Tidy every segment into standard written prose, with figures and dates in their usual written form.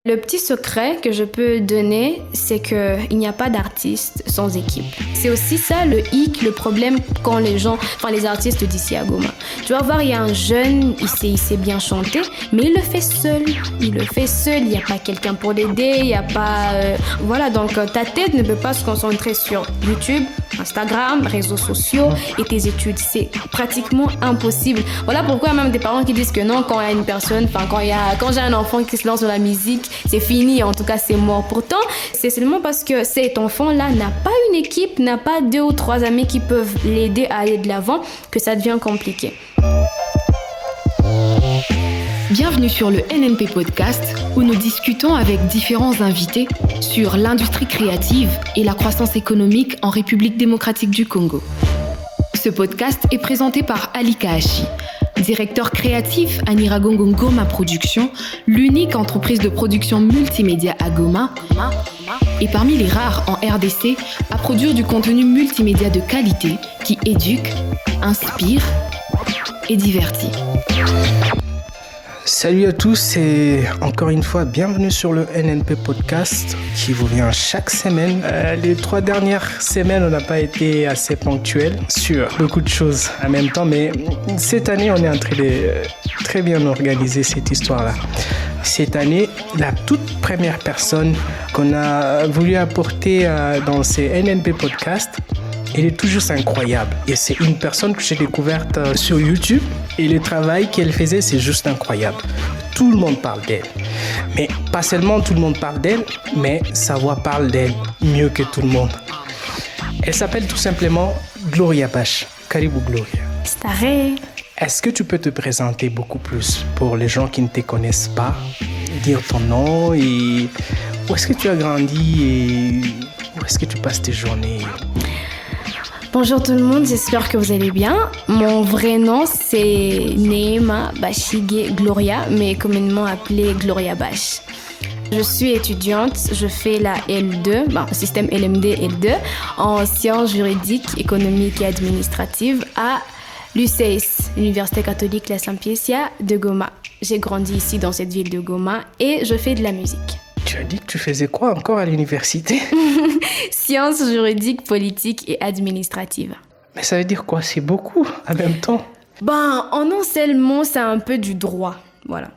Le petit secret que je peux donner, c'est qu'il n'y a pas d'artiste sans équipe. C'est aussi ça le hic, le problème quand les artistes d'ici à Goma. Tu vas voir, il y a un jeune, il sait bien chanter, mais il le fait seul. Il n'y a pas quelqu'un pour l'aider, il n'y a pas... Voilà, donc ta tête ne peut pas se concentrer sur YouTube, Instagram, réseaux sociaux et tes études. C'est pratiquement impossible. Voilà pourquoi il y a même des parents qui disent que non, quand il y a une personne, quand j'ai un enfant qui se lance dans la musique, c'est fini, en tout cas c'est mort. Pourtant, c'est seulement parce que cet enfant-là n'a pas une équipe, n'a pas 2 ou 3 amis qui peuvent l'aider à aller de l'avant, que ça devient compliqué. Bienvenue sur le NNP Podcast, où nous discutons avec différents invités sur l'industrie créative et la croissance économique en République démocratique du Congo. Ce podcast est présenté par Ali Kahashi, directeur créatif à Nyiragongo Goma Production, l'unique entreprise de production multimédia à Goma, et parmi les rares en RDC à produire du contenu multimédia de qualité qui éduque, inspire et divertit. Salut à tous et encore une fois, bienvenue sur le NNP Podcast qui vous vient chaque semaine. Les 3 dernières semaines, on n'a pas été assez ponctuels sur beaucoup de choses en même temps, mais cette année, on est en train de très bien organiser cette histoire-là. Cette année, la toute première personne qu'on a voulu apporter dans ces NNP Podcasts, elle est tout juste incroyable. Et c'est une personne que j'ai découverte sur YouTube. Et le travail qu'elle faisait, c'est juste incroyable. Tout le monde parle d'elle. Mais pas seulement tout le monde parle d'elle, mais sa voix parle d'elle mieux que tout le monde. Elle s'appelle tout simplement Gloria Bash. Caribou Gloria. Staré. Est-ce que tu peux te présenter beaucoup plus pour les gens qui ne te connaissent pas? Dire ton nom et où est-ce que tu as grandi et où est-ce que tu passes tes journées? Bonjour tout le monde, j'espère que vous allez bien. Mon vrai nom, c'est Neema Bashige Gloria, mais communément appelée Gloria Bash. Je suis étudiante, je fais la L2, système LMD L2, en sciences juridiques, économiques et administratives à l'UCS, l'Université catholique La Sapientia de Goma. J'ai grandi ici dans cette ville de Goma et je fais de la musique. Tu as dit que tu faisais quoi encore à l'université? Sciences juridiques, politiques et administratives. Mais ça veut dire quoi? C'est beaucoup en même temps? En un seul mot, c'est un peu du droit. Voilà.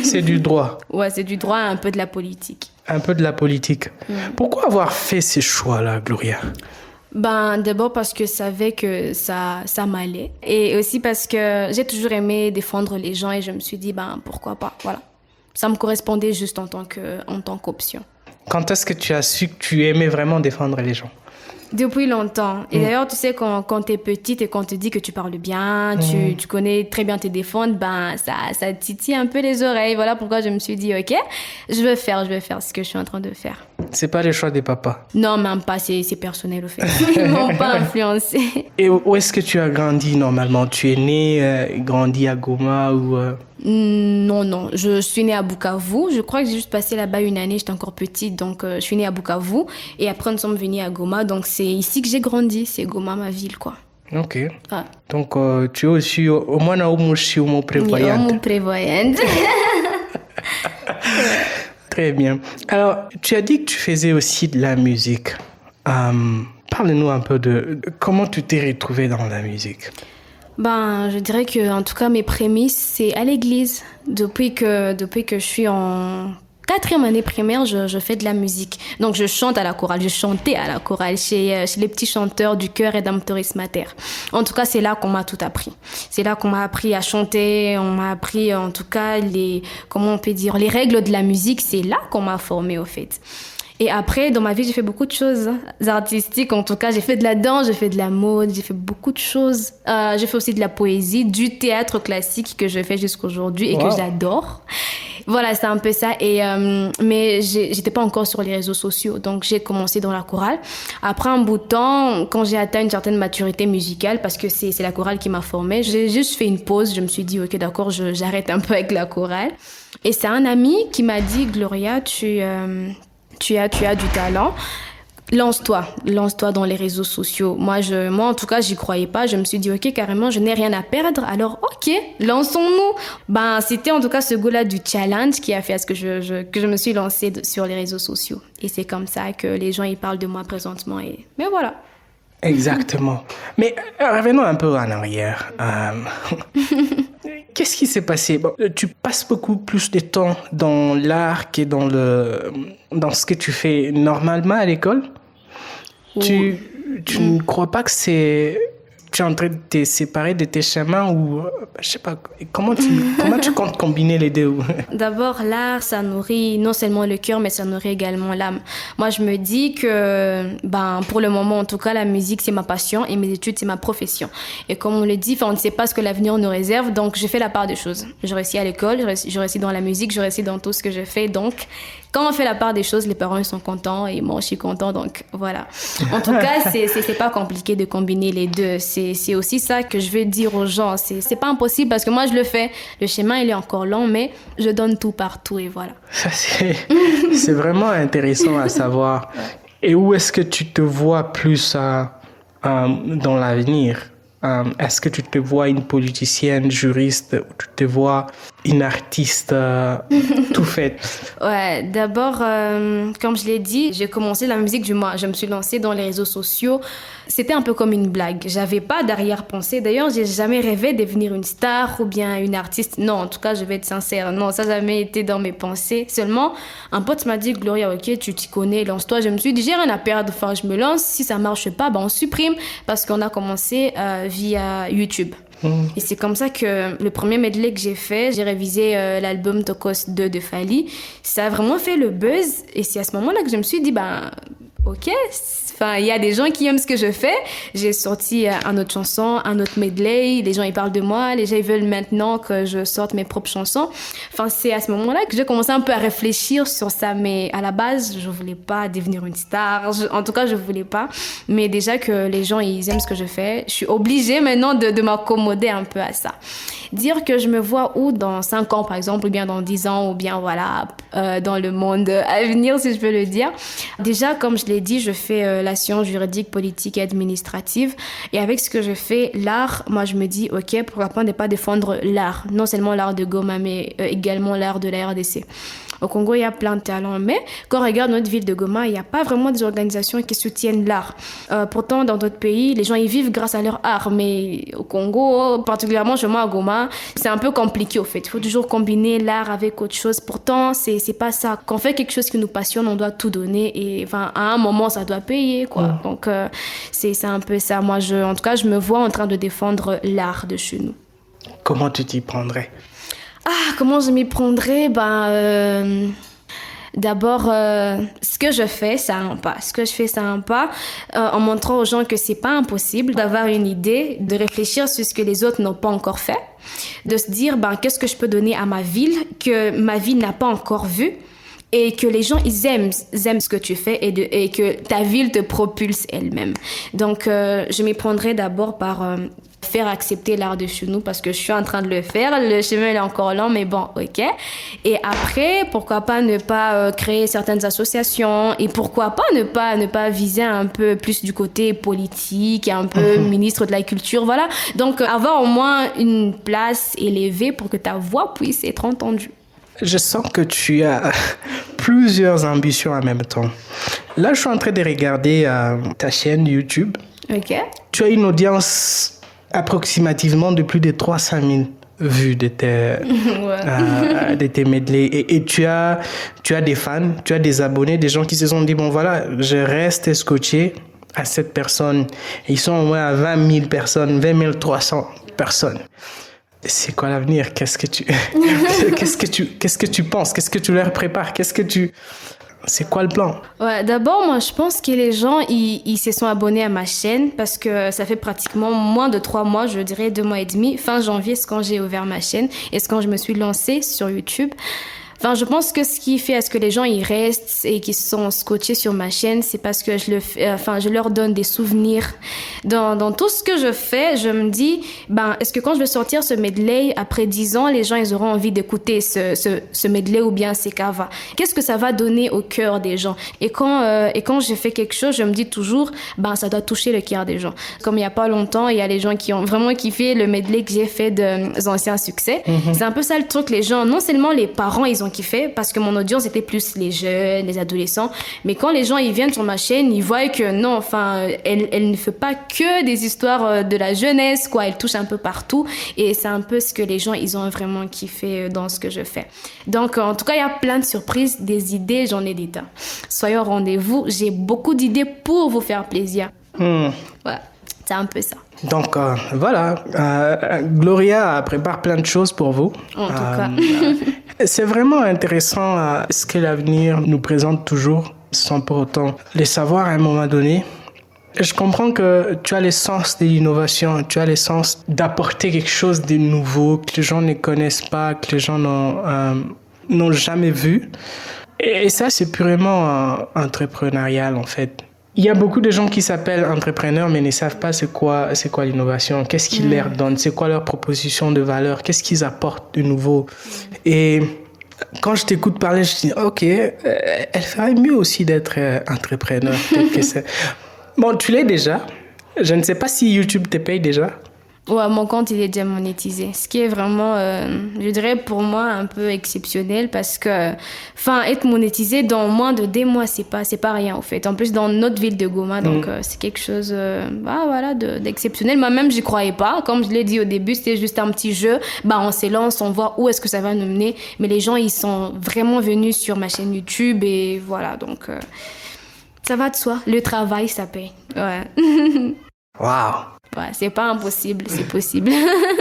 C'est du droit? Ouais, c'est du droit et un peu de la politique. Un peu de la politique. Pourquoi avoir fait ces choix-là, Gloria? D'abord parce que je savais que ça m'allait. Et aussi parce que j'ai toujours aimé défendre les gens et je me suis dit, pourquoi pas, voilà. Ça me correspondait juste en tant qu'option. Quand est-ce que tu as su que tu aimais vraiment défendre les gens? Depuis longtemps. Et d'ailleurs, tu sais, quand tu es petite et qu'on te dit que tu parles bien, tu connais très bien te défendre, ça titille un peu les oreilles. Voilà pourquoi je me suis dit, OK, je vais faire ce que je suis en train de faire. C'est pas le choix des papas? Non, même pas, c'est personnel au fait. Ils m'ont pas influencé. Et où est-ce que tu as grandi normalement? Tu es né, grandi à Goma ou... Non, je suis née à Bukavu. Je crois que j'ai juste passé là-bas une année, j'étais encore petite, donc je suis née à Bukavu. Et après, nous sommes venus à Goma, donc c'est ici que j'ai grandi, c'est Goma, ma ville, quoi. Ok. Ah. Donc, tu es aussi au moins prévoyante. Prévoyante. Très bien. Alors, tu as dit que tu faisais aussi de la musique. Parle-nous un peu de comment tu t'es retrouvée dans la musique. Je dirais que, en tout cas, mes prémices, c'est à l'église. Depuis que je suis en 4e année primaire, je fais de la musique. Donc, je chante à la chorale. Je chantais à la chorale chez les petits chanteurs du chœur Redemptoris Mater. En tout cas, c'est là qu'on m'a tout appris. C'est là qu'on m'a appris à chanter. On m'a appris, en tout cas, les règles de la musique. C'est là qu'on m'a formée, au fait. Et après, dans ma vie, j'ai fait beaucoup de choses artistiques. En tout cas, j'ai fait de la danse, j'ai fait de la mode, j'ai fait beaucoup de choses. J'ai fait aussi de la poésie, du théâtre classique que je fais jusqu'aujourd'hui et que j'adore. Voilà, c'est un peu ça. Mais j'étais pas encore sur les réseaux sociaux, donc j'ai commencé dans la chorale. Après un bout de temps, quand j'ai atteint une certaine maturité musicale, parce que c'est la chorale qui m'a formée, j'ai juste fait une pause. Je me suis dit, ok, d'accord, j'arrête un peu avec la chorale. Et c'est un ami qui m'a dit, Gloria, tu as du talent. Lance-toi dans les réseaux sociaux. Moi, en tout cas, j'y croyais pas. Je me suis dit, ok, carrément, je n'ai rien à perdre. Alors, ok, lançons-nous. Ben, c'était en tout cas ce goût-là du challenge qui a fait à ce que je me suis lancée sur les réseaux sociaux. Et c'est comme ça que les gens, ils parlent de moi présentement. Mais voilà. Exactement. Mais revenons un peu en arrière. Qu'est-ce qui s'est passé? Bon, tu passes beaucoup plus de temps dans l'art que dans ce que tu fais normalement à l'école. Tu ne crois pas que tu es en train de te séparer de tes chemins ou je sais pas comment tu comptes combiner les deux? D'abord, l'art, ça nourrit non seulement le cœur, mais ça nourrit également l'âme. Moi, je me dis que, pour le moment, en tout cas, la musique, c'est ma passion et mes études, c'est ma profession. Et comme on le dit, on ne sait pas ce que l'avenir nous réserve, donc je fais la part des choses. Je réussis à l'école, je réussis dans la musique, je réussis dans tout ce que je fais. Donc, quand on fait la part des choses, les parents ils sont contents et moi, je suis content. Donc, voilà. En tout cas, c'est pas compliqué de combiner les deux. C'est aussi ça que je veux dire aux gens. C'est pas impossible parce que moi, je le fais. Le chemin, il est encore long, mais je donne tout partout et voilà. Ça, c'est vraiment intéressant à savoir. Et où est-ce que tu te vois plus dans l'avenir? Est-ce que tu te vois une politicienne, juriste, ou tu te vois une artiste tout faite? Ouais, d'abord, comme je l'ai dit, j'ai commencé la musique du mois. Je me suis lancée dans les réseaux sociaux. C'était un peu comme une blague. J'avais pas d'arrière-pensée. D'ailleurs, j'ai jamais rêvé de devenir une star ou bien une artiste. Non, en tout cas, je vais être sincère. Non, ça n'a jamais été dans mes pensées. Seulement, un pote m'a dit, Gloria, ok, tu t'y connais, lance-toi. Je me suis dit, j'ai rien à perdre. Enfin, je me lance. Si ça marche pas, on supprime. Parce qu'on a commencé via YouTube. Et c'est comme ça que le premier medley que j'ai fait, j'ai révisé l'album Tokos 2 de Fally. Ça a vraiment fait le buzz. Et c'est à ce moment-là que je me suis dit, ok, il y a des gens qui aiment ce que je fais. J'ai sorti une autre chanson, un autre medley. Les gens, ils parlent de moi. Les gens, ils veulent maintenant que je sorte mes propres chansons. C'est à ce moment-là que j'ai commencé un peu à réfléchir sur ça. Mais à la base, je voulais pas devenir une star. En tout cas, je voulais pas. Mais déjà que les gens, ils aiment ce que je fais, je suis obligée maintenant de m'accommoder un peu à ça. Dire que je me vois où dans 5 ans, par exemple, ou bien dans 10 ans, ou bien dans le monde à venir, si je peux le dire. Déjà, comme je l'ai dit, je fais la science juridique, politique et administrative. Et avec ce que je fais, l'art, moi, je me dis, ok, pourquoi pas ne pas défendre l'art. Non seulement l'art de Goma, mais également l'art de la RDC. Au Congo, il y a plein de talents, mais quand on regarde notre ville de Goma, il n'y a pas vraiment des organisations qui soutiennent l'art. Pourtant, dans d'autres pays, les gens y vivent grâce à leur art, mais au Congo, particulièrement chez moi à Goma, c'est un peu compliqué au fait. Il faut toujours combiner l'art avec autre chose. Pourtant, c'est pas ça. Quand on fait quelque chose qui nous passionne, on doit tout donner et à un moment, ça doit payer, quoi. Donc, c'est un peu ça. Moi, en tout cas, je me vois en train de défendre l'art de chez nous. Comment tu t'y prendrais? Comment je m'y prendrais? D'abord, ce que je fais, ça a un pas. Ce que je fais, ça a un pas. En montrant aux gens que c'est pas impossible d'avoir une idée, de réfléchir sur ce que les autres n'ont pas encore fait, de se dire, qu'est-ce que je peux donner à ma ville que ma ville n'a pas encore vu et que les gens, ils aiment ce que tu fais et que ta ville te propulse elle-même. Donc, je m'y prendrais d'abord par faire accepter l'art de chez nous parce que je suis en train de le faire. Le chemin il est encore long, mais ok. Et après, pourquoi pas ne pas créer certaines associations et pourquoi pas ne pas viser un peu plus du côté politique, un peu ministre de la culture, voilà. Donc, avoir au moins une place élevée pour que ta voix puisse être entendue. Je sens que tu as plusieurs ambitions en même temps. Là, je suis en train de regarder ta chaîne YouTube. Ok. Tu as une audience approximativement de plus de 300 000 vues de tes medley. Et tu as des fans, tu as des abonnés, des gens qui se sont dit, je reste scotché à cette personne. Ils sont au moins à 20 000 personnes, 20 300 personnes. C'est quoi l'avenir? Qu'est-ce que tu penses? Qu'est-ce que tu leur prépares? C'est quoi le plan? Ouais, d'abord, moi, je pense que les gens, ils se sont abonnés à ma chaîne parce que ça fait pratiquement moins de 3 mois, je dirais 2 mois et demi. Fin janvier, c'est quand j'ai ouvert ma chaîne et c'est quand je me suis lancée sur YouTube. Enfin, je pense que ce qui fait à ce que les gens y restent et qui sont scotchés sur ma chaîne, c'est parce que je leur donne des souvenirs. Dans tout ce que je fais, je me dis, est-ce que quand je vais sortir ce medley, après 10 ans, les gens, ils auront envie d'écouter ce medley ou bien ces covers? Qu'est-ce que ça va donner au cœur des gens? Et quand j'ai fait quelque chose, je me dis toujours, ça doit toucher le cœur des gens. Comme il y a pas longtemps, il y a les gens qui ont vraiment kiffé le medley que j'ai fait de anciens succès. C'est un peu ça le truc, les gens, non seulement les parents, ils ont kiffé, parce que mon audience était plus les jeunes, les adolescents, mais quand les gens, ils viennent sur ma chaîne, ils voient que non, enfin, elle ne fait pas que des histoires de la jeunesse, quoi, elle touche un peu partout, et c'est un peu ce que les gens, ils ont vraiment kiffé dans ce que je fais. Donc, en tout cas, il y a plein de surprises, des idées, j'en ai des tas. Soyez au rendez-vous, j'ai beaucoup d'idées pour vous faire plaisir. Voilà, c'est un peu ça. Donc voilà, Gloria prépare plein de choses pour vous. En tout cas. C'est vraiment intéressant ce que l'avenir nous présente toujours, sans pour autant les savoir à un moment donné. Je comprends que tu as l'essence de l'innovation, tu as l'essence d'apporter quelque chose de nouveau, que les gens ne connaissent pas, que les gens n'ont jamais vu. Et ça, c'est purement entrepreneurial en fait. Il y a beaucoup de gens qui s'appellent entrepreneurs mais ne savent pas c'est quoi l'innovation, qu'est-ce qu'ils leur donnent, c'est quoi leur proposition de valeur, qu'est-ce qu'ils apportent de nouveau. Et quand je t'écoute parler, je dis ok, elle ferait mieux aussi d'être entrepreneur. Peut-être que c'est... Bon, tu l'es déjà. Je ne sais pas si YouTube te paye déjà. Ouais, mon compte, il est déjà monétisé. Ce qui est vraiment, je dirais pour moi, un peu exceptionnel parce que, être monétisé dans moins de 2 mois, c'est pas rien, en fait. En plus, dans notre ville de Goma, donc c'est quelque chose, d'exceptionnel. Moi-même, j'y croyais pas. Comme je l'ai dit au début, c'était juste un petit jeu. On s'élance, on voit où est-ce que ça va nous mener. Mais les gens, ils sont vraiment venus sur ma chaîne YouTube et voilà, donc, ça va de soi. Le travail, ça paye. Ouais. Waouh! Ouais, c'est pas impossible, c'est possible.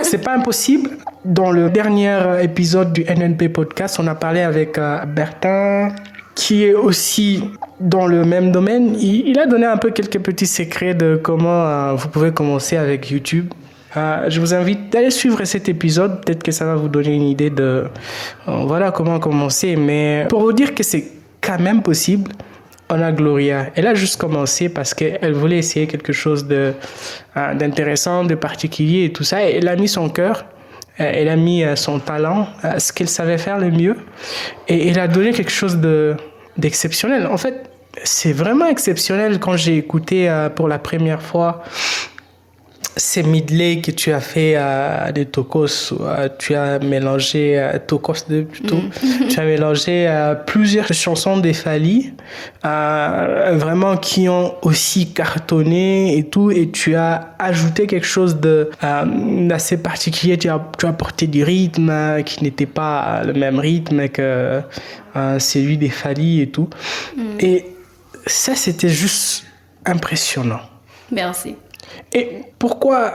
C'est pas impossible. Dans le dernier épisode du NNP Podcast, on a parlé avec Bertin, qui est aussi dans le même domaine. Il a donné un peu quelques petits secrets de comment vous pouvez commencer avec YouTube. Je vous invite d'aller suivre cet épisode. Peut-être que ça va vous donner une idée de comment commencer. Mais pour vous dire que c'est quand même possible, on a Gloria. Elle a juste commencé parce qu'elle voulait essayer quelque chose d'intéressant, de particulier et tout ça. Et elle a mis son cœur, elle a mis son talent, ce qu'elle savait faire le mieux. Et elle a donné quelque chose d'exceptionnel. En fait, c'est vraiment exceptionnel quand j'ai écouté pour la première fois ces medley que tu as fait de Tokos, tu as mélangé Tokos 2 plutôt, tu as mélangé plusieurs chansons des Fally, vraiment qui ont aussi cartonné et tout, et tu as ajouté quelque chose d'assez particulier, tu as apporté du rythme qui n'était pas le même rythme que celui des Fally et tout, et ça c'était juste impressionnant. Merci. Et pourquoi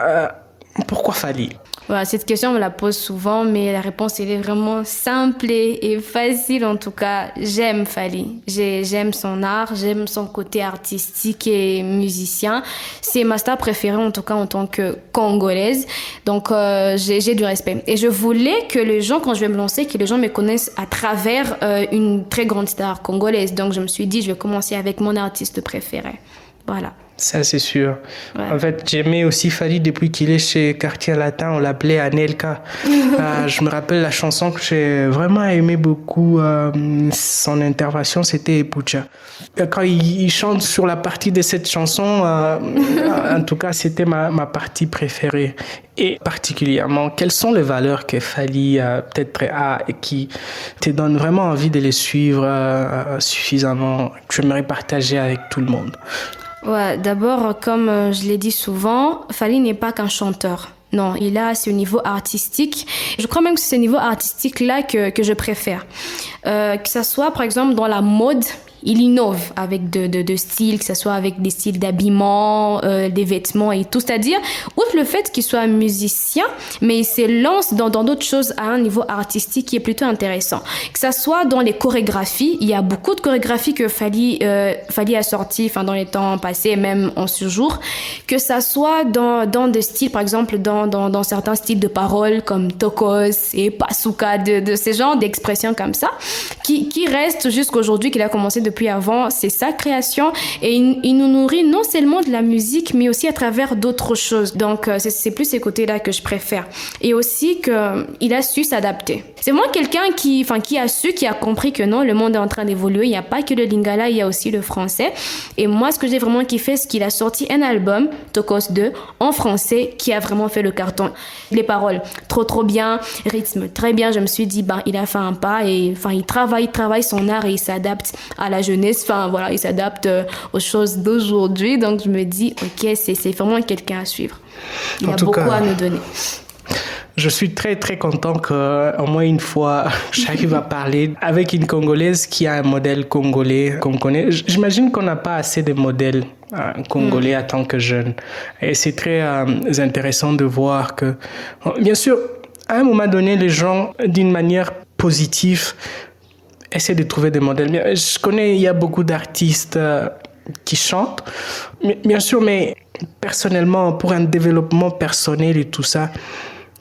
Fally? Voilà, cette question, on me la pose souvent, mais la réponse, elle est vraiment simple et facile. En tout cas, j'aime Fally. J'aime son art, j'aime son côté artistique et musicien. C'est ma star préférée, en tout cas, en tant que Congolaise. Donc, j'ai du respect. Et je voulais que les gens, quand je vais me lancer, que les gens me connaissent à travers une très grande star congolaise. Donc, je me suis dit, je vais commencer avec mon artiste préféré. Voilà. Ça, c'est sûr. Ouais. En fait, j'aimais aussi Fally depuis qu'il est chez Quartier Latin. On l'appelait Anelka. Je me rappelle la chanson que j'ai vraiment aimé beaucoup. Son intervention, c'était Epucha. Quand il chante sur la partie de cette chanson, en tout cas, c'était ma partie préférée. Et particulièrement, quelles sont les valeurs que Fally peut-être a et qui te donnent vraiment envie de les suivre suffisamment, que tu aimerais partager avec tout le monde? Ouais, d'abord, comme je l'ai dit souvent, Fally n'est pas qu'un chanteur. Non, il a ce niveau artistique. Je crois même que c'est ce niveau artistique-là que je préfère. Que ça soit, par exemple, dans la mode, il innove avec de styles, que ce soit avec des styles d'habillement, des vêtements et tout. C'est-à-dire, outre le fait qu'il soit musicien, mais il se lance dans d'autres choses à un niveau artistique qui est plutôt intéressant. Que ça soit dans les chorégraphies, il y a beaucoup de chorégraphies que Fally a sorti dans les temps passés, même en ce jour. Que ça soit dans des styles, par exemple, dans certains styles de paroles comme Tokos et Pasuka, de ces genres d'expressions comme ça, qui restent jusqu'aujourd'hui, qu'il a commencé depuis avant. C'est sa création et il nous nourrit non seulement de la musique, mais aussi à travers d'autres choses. Donc, c'est plus ces côtés-là que je préfère. Et aussi qu'il a su s'adapter. C'est moi quelqu'un qui a compris que non, le monde est en train d'évoluer. Il n'y a pas que le lingala, il y a aussi le français. Et moi, ce que j'ai vraiment kiffé, c'est qu'il a sorti un album, Tokos 2, en français, qui a vraiment fait le carton. Les paroles, trop bien, rythme, très bien. Je me suis dit, il a fait un pas et il travaille son art et il s'adapte à la jeunesse. Il s'adapte aux choses d'aujourd'hui. Donc, je me dis, ok, c'est vraiment quelqu'un à suivre. Il a beaucoup à nous donner. Je suis très très content qu'au moins une fois j'arrive à parler avec une Congolaise qui a un modèle congolais qu'on connaît. J'imagine qu'on n'a pas assez de modèles congolais en tant que jeunes. Et c'est très intéressant de voir que, bien sûr, à un moment donné, les gens, d'une manière positive, essaient de trouver des modèles. Je connais, il y a beaucoup d'artistes qui chantent, bien sûr, mais personnellement, pour un développement personnel et tout ça,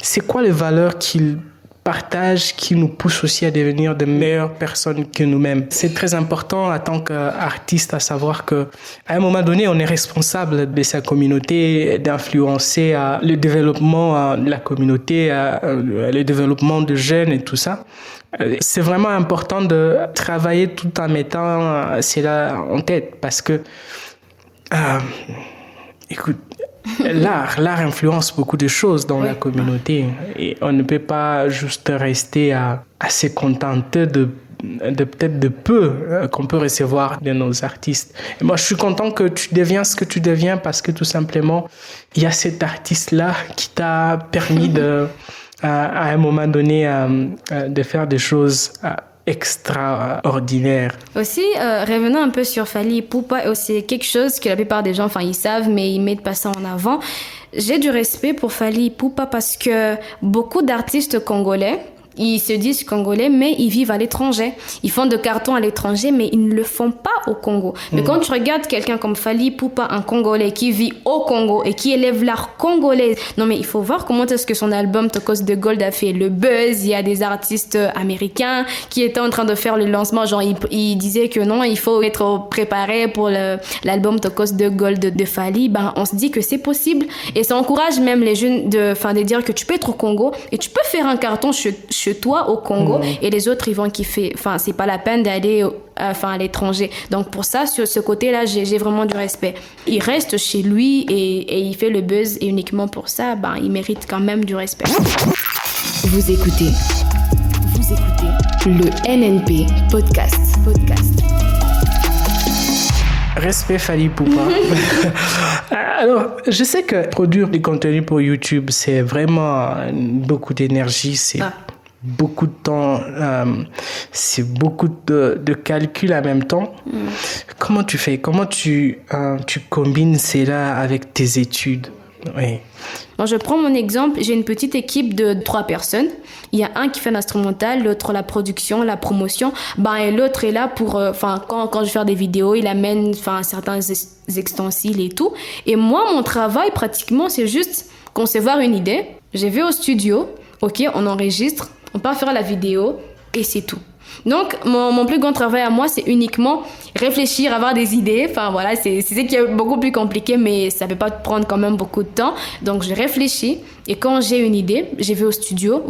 c'est quoi les valeurs qu'ils partagent qui nous poussent aussi à devenir de meilleures personnes que nous-mêmes? C'est très important en tant qu'artiste à savoir qu'à un moment donné, on est responsable de sa communauté, d'influencer le développement de la communauté, le développement de jeunes et tout ça. C'est vraiment important de travailler tout en mettant cela en tête parce que, écoute, l'art influence beaucoup de choses dans la communauté et on ne peut pas juste rester à se contenter de peut-être de peu qu'on peut recevoir de nos artistes. Et moi, je suis content que tu deviens ce que tu deviens parce que tout simplement, il y a cet artiste-là qui t'a permis à un moment donné de faire des choses extraordinaire. Aussi, revenons un peu sur Fally Ipupa, c'est quelque chose que la plupart des gens, ils savent, mais ils mettent pas ça en avant. J'ai du respect pour Fally Ipupa parce que beaucoup d'artistes congolais, ils se disent congolais, mais ils vivent à l'étranger. Ils font de cartons à l'étranger, mais ils ne le font pas au Congo. Mais quand tu regardes quelqu'un comme Fally Ipupa, un Congolais qui vit au Congo et qui élève l'art congolais, non mais il faut voir comment est-ce que son album Tokos de Gold a fait le buzz. Il y a des artistes américains qui étaient en train de faire le lancement. Genre, ils disaient que non, il faut être préparé pour l'album Tokos de Gold de Fally. On se dit que c'est possible. Et ça encourage même les jeunes de dire que tu peux être au Congo et tu peux faire un carton chez toi au Congo et les autres ils vont kiffer. C'est pas la peine d'aller à l'étranger. Donc pour ça, sur ce côté-là, j'ai vraiment du respect. Il reste chez lui et il fait le buzz et uniquement pour ça, il mérite quand même du respect. Vous écoutez le NNP Podcast. Respect Fally Ipupa. Alors, je sais que produire du contenu pour YouTube, c'est vraiment beaucoup d'énergie, c'est beaucoup de temps, c'est beaucoup de calculs en même temps. Comment tu fais? Comment tu combines cela avec tes études? Oui. Bon, je prends mon exemple, j'ai une petite équipe de 3 personnes. Il y a un qui fait l'instrumental, l'autre la production, la promotion, et l'autre est là pour, quand je vais faire des vidéos, il amène certains ustensiles et tout. Et moi, mon travail, pratiquement, c'est juste concevoir une idée. Je vais au studio, ok, on enregistre, on part faire la vidéo et c'est tout. Donc, mon plus grand travail à moi, c'est uniquement réfléchir, avoir des idées. C'est ce qui est beaucoup plus compliqué, mais ça peut pas prendre quand même beaucoup de temps. Donc, je réfléchis et quand j'ai une idée, je vais au studio,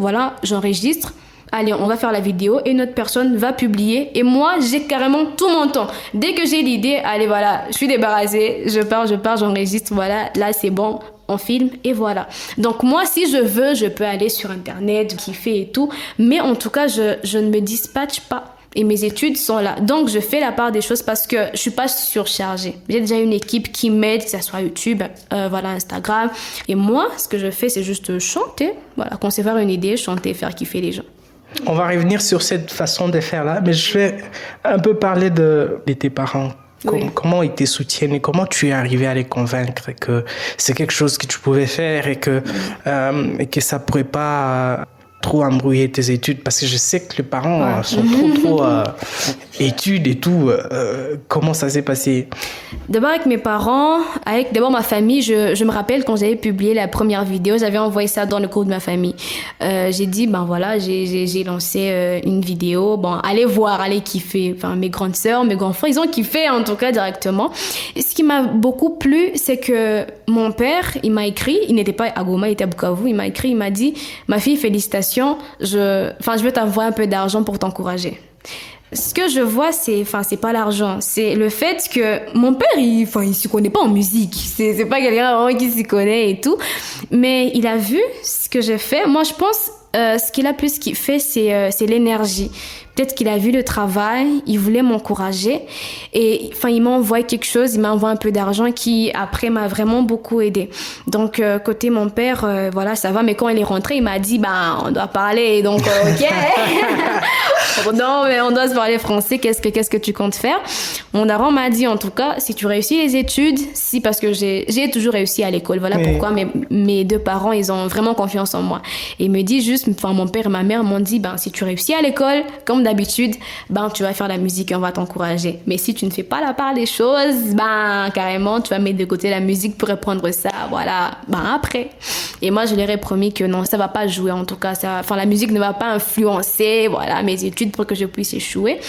j'enregistre. Allez, on va faire la vidéo et une autre personne va publier. Et moi, j'ai carrément tout mon temps. Dès que j'ai l'idée, allez, je suis débarrassée. Je pars, j'enregistre. Là, c'est bon. On filme et voilà. Donc moi, si je veux, je peux aller sur Internet, kiffer et tout. Mais en tout cas, je ne me dispatche pas. Et mes études sont là. Donc, je fais la part des choses parce que je suis pas surchargée. J'ai déjà une équipe qui m'aide, que ce soit YouTube, Instagram. Et moi, ce que je fais, c'est juste chanter. Concevoir une idée, chanter, faire kiffer les gens. On va revenir sur cette façon de faire là, mais je vais un peu parler de tes parents. Oui. Comment ils te soutiennent et comment tu es arrivé à les convaincre que c'est quelque chose que tu pouvais faire et que ça pourrait pas trop embrouiller tes études, parce que je sais que les parents sont trop études et tout. Comment ça s'est passé? D'abord avec mes parents, avec d'abord ma famille, je me rappelle quand j'avais publié la première vidéo, j'avais envoyé ça dans le groupe de ma famille. J'ai dit, ben voilà, j'ai lancé une vidéo, bon, allez voir, allez kiffer. Enfin, mes grandes sœurs, mes grands frères, ils ont kiffé en tout cas directement. Et ce qui m'a beaucoup plu, c'est que mon père, il m'a écrit, il n'était pas à Goma, il était à Bukavu, il m'a écrit, il m'a dit, ma fille, félicitations, je veux t'envoyer un peu d'argent pour t'encourager. Ce que je vois, c'est pas l'argent, c'est le fait que mon père, il s'y connaît pas en musique. C'est pas quelqu'un vraiment qui s'y connaît et tout. Mais il a vu ce que j'ai fait. Moi, je pense, ce qu'il a plus kiffé, c'est l'énergie. Peut-être qu'il a vu le travail, il voulait m'encourager. Et, il m'a envoyé quelque chose, il m'a envoyé un peu d'argent qui, après, m'a vraiment beaucoup aidé. Donc, côté mon père, voilà, ça va. Mais quand il est rentré, il m'a dit, on doit parler. Donc, OK. Non, mais on doit se parler français. Qu'est-ce que tu comptes faire? Mon daron m'a dit, en tout cas, si tu réussis les études, parce que j'ai toujours réussi à l'école. Voilà pourquoi mes deux parents, ils ont vraiment confiance en moi. Et il me dit juste, mon père et ma mère m'ont dit, si tu réussis à l'école, comme d'habitude, tu vas faire la musique et on va t'encourager. Mais si tu ne fais pas la part des choses, carrément, tu vas mettre de côté la musique pour reprendre ça, voilà, après. Et moi, je leur ai promis que non, ça va pas jouer, en tout cas, la musique ne va pas influencer, voilà, mes études pour que je puisse échouer.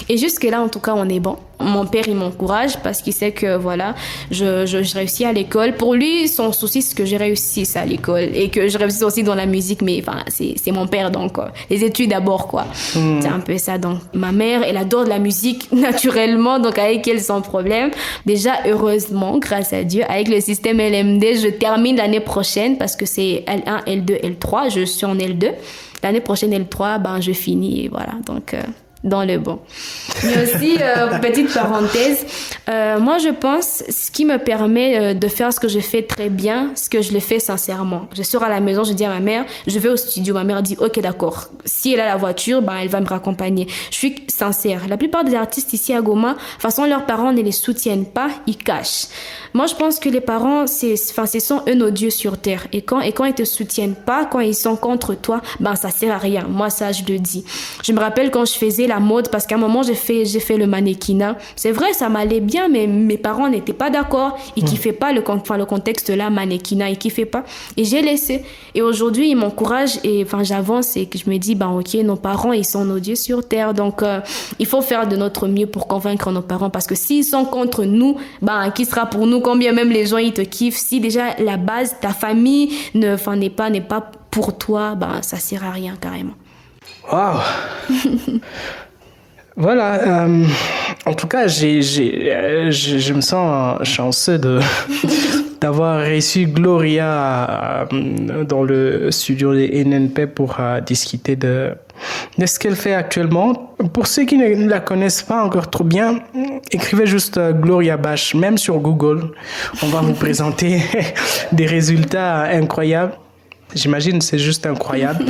Et jusque-là, en tout cas, on est bon. Mon père, il m'encourage parce qu'il sait que, voilà, je réussis à l'école. Pour lui, son souci, c'est que je réussisse à l'école et que je réussisse aussi dans la musique, mais c'est mon père, donc les études d'abord, quoi. C'est un peu ça. Donc, ma mère, elle adore de la musique naturellement, donc avec elle, sans problème. Déjà, heureusement, grâce à Dieu, avec le système LMD, je termine l'année prochaine parce que c'est L1, L2, L3. Je suis en L2. L'année prochaine, L3, je finis et voilà. Donc, dans le bon. Mais aussi, petite parenthèse, moi je pense ce qui me permet de faire ce que je fais très bien, ce que je le fais sincèrement. Je sors à la maison, je dis à ma mère, je vais au studio. Ma mère dit, ok, d'accord. Si elle a la voiture, elle va me raccompagner. Je suis sincère. La plupart des artistes ici à Goma, de toute façon, leurs parents ne les soutiennent pas, ils cachent. Moi, je pense que les parents, ce sont eux nos dieux sur terre. Et quand ils te soutiennent pas, quand ils sont contre toi, ça sert à rien. Moi, ça, je le dis. Je me rappelle quand je faisais la mode, parce qu'à un moment, j'ai fait le mannequinat. C'est vrai, ça m'allait bien, mais mes parents n'étaient pas d'accord. Ils kiffaient pas le contexte là, mannequinat, ils kiffaient pas. Et j'ai laissé. Et aujourd'hui, ils m'encouragent et j'avance et que je me dis, ok, nos parents, ils sont nos dieux sur terre. Donc, il faut faire de notre mieux pour convaincre nos parents, parce que s'ils sont contre nous, qui sera pour nous? Combien même les gens, ils te kiffent. Si déjà la base, ta famille n'est pas pour toi, ça sert à rien carrément. Waouh. Voilà. En tout cas, je me sens chanceux d'avoir reçu Gloria dans le studio de NNP pour discuter de ce qu'elle fait actuellement. Pour ceux qui ne la connaissent pas encore trop bien, écrivez juste Gloria Bash, même sur Google. On va vous présenter des résultats incroyables. J'imagine que c'est juste incroyable.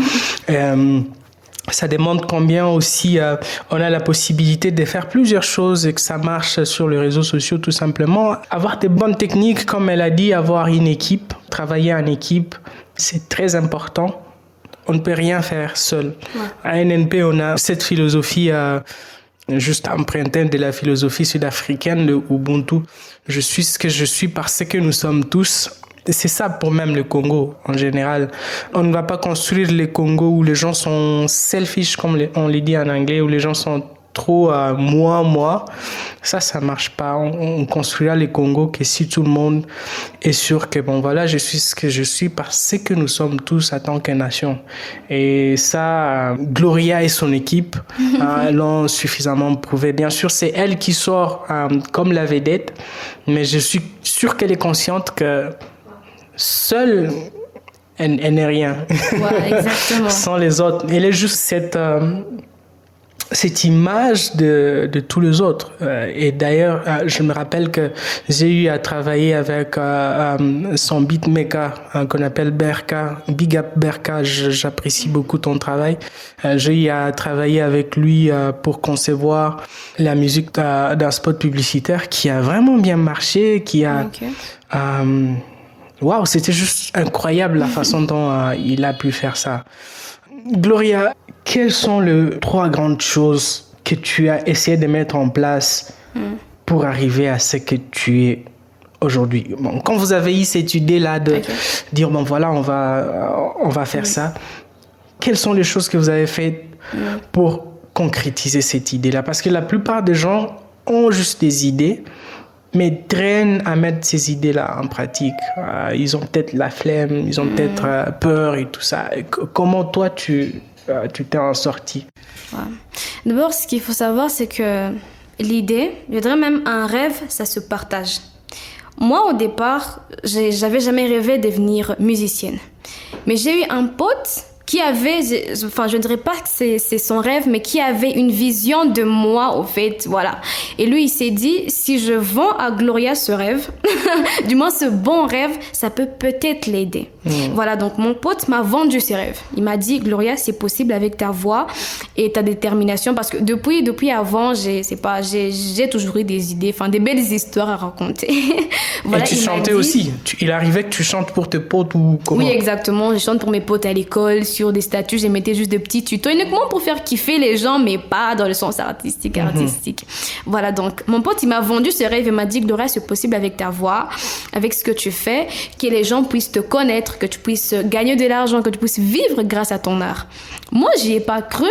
Ça démontre combien aussi on a la possibilité de faire plusieurs choses et que ça marche sur les réseaux sociaux, tout simplement. Avoir des bonnes techniques, comme elle a dit, avoir une équipe, travailler en équipe, c'est très important. On ne peut rien faire seul. Ouais. À NNP, on a cette philosophie juste empruntée de la philosophie sud-africaine, le Ubuntu. Je suis ce que je suis parce que nous sommes tous. C'est ça pour même le Congo en général. On ne va pas construire le Congo où les gens sont selfish, comme on le dit en anglais, où les gens sont trop moi. Ça marche pas. On construira le Congo que si tout le monde est sûr que je suis ce que je suis parce que nous sommes tous en tant que nation. Et ça, Gloria et son équipe l'ont suffisamment prouvé. Bien sûr, c'est elle qui sort comme la vedette, mais je suis sûr qu'elle est consciente que seule, elle n'est rien. Ouais, exactement. Sans les autres. Elle est juste cette image de tous les autres. Et d'ailleurs, je me rappelle que j'ai eu à travailler avec son beatmaker qu'on appelle Berka. Big up Berka, j'apprécie beaucoup ton travail. J'ai eu à travailler avec lui pour concevoir la musique d'un spot publicitaire qui a vraiment bien marché, qui a... Okay. Waouh, c'était juste incroyable la façon dont il a pu faire ça. Gloria, quelles sont les 3 grandes choses que tu as essayé de mettre en place pour arriver à ce que tu es aujourd'hui? Bon, quand vous avez eu cette idée-là de dire, bon voilà, on va faire ça, quelles sont les choses que vous avez faites pour concrétiser cette idée-là? Parce que la plupart des gens ont juste des idées, mais traînent à mettre ces idées-là en pratique. Ils ont peut-être la flemme, ils ont peut-être peur et tout ça. Comment toi, tu t'es en sorti? Ouais. D'abord, ce qu'il faut savoir, c'est que l'idée, je dirais même un rêve, ça se partage. Moi, au départ, j'avais jamais rêvé de devenir musicienne. Mais j'ai eu un pote qui avait, enfin, je ne dirais pas que c'est son rêve, mais qui avait une vision de moi, au fait, voilà. Et lui, il s'est dit, si je vends à Gloria ce rêve, du moins ce bon rêve, ça peut peut-être l'aider. Voilà, donc mon pote m'a vendu ses rêves. Il m'a dit, Gloria, c'est possible avec ta voix et ta détermination, parce que depuis avant, j'ai toujours eu des idées, enfin, des belles histoires à raconter. Voilà, et tu chantais aussi. Il arrivait que tu chantes pour tes potes ou comment? Oui, exactement. Je chante pour mes potes à l'école, sur des statuts, je mettais juste de petits tutos uniquement pour faire kiffer les gens, mais pas dans le sens artistique. Voilà, donc mon pote, il m'a vendu ce rêve et m'a dit, Gloria, c'est possible avec ta voix, avec ce que tu fais, que les gens puissent te connaître, que tu puisses gagner de l'argent, que tu puisses vivre grâce à ton art. Moi, j'y ai pas cru,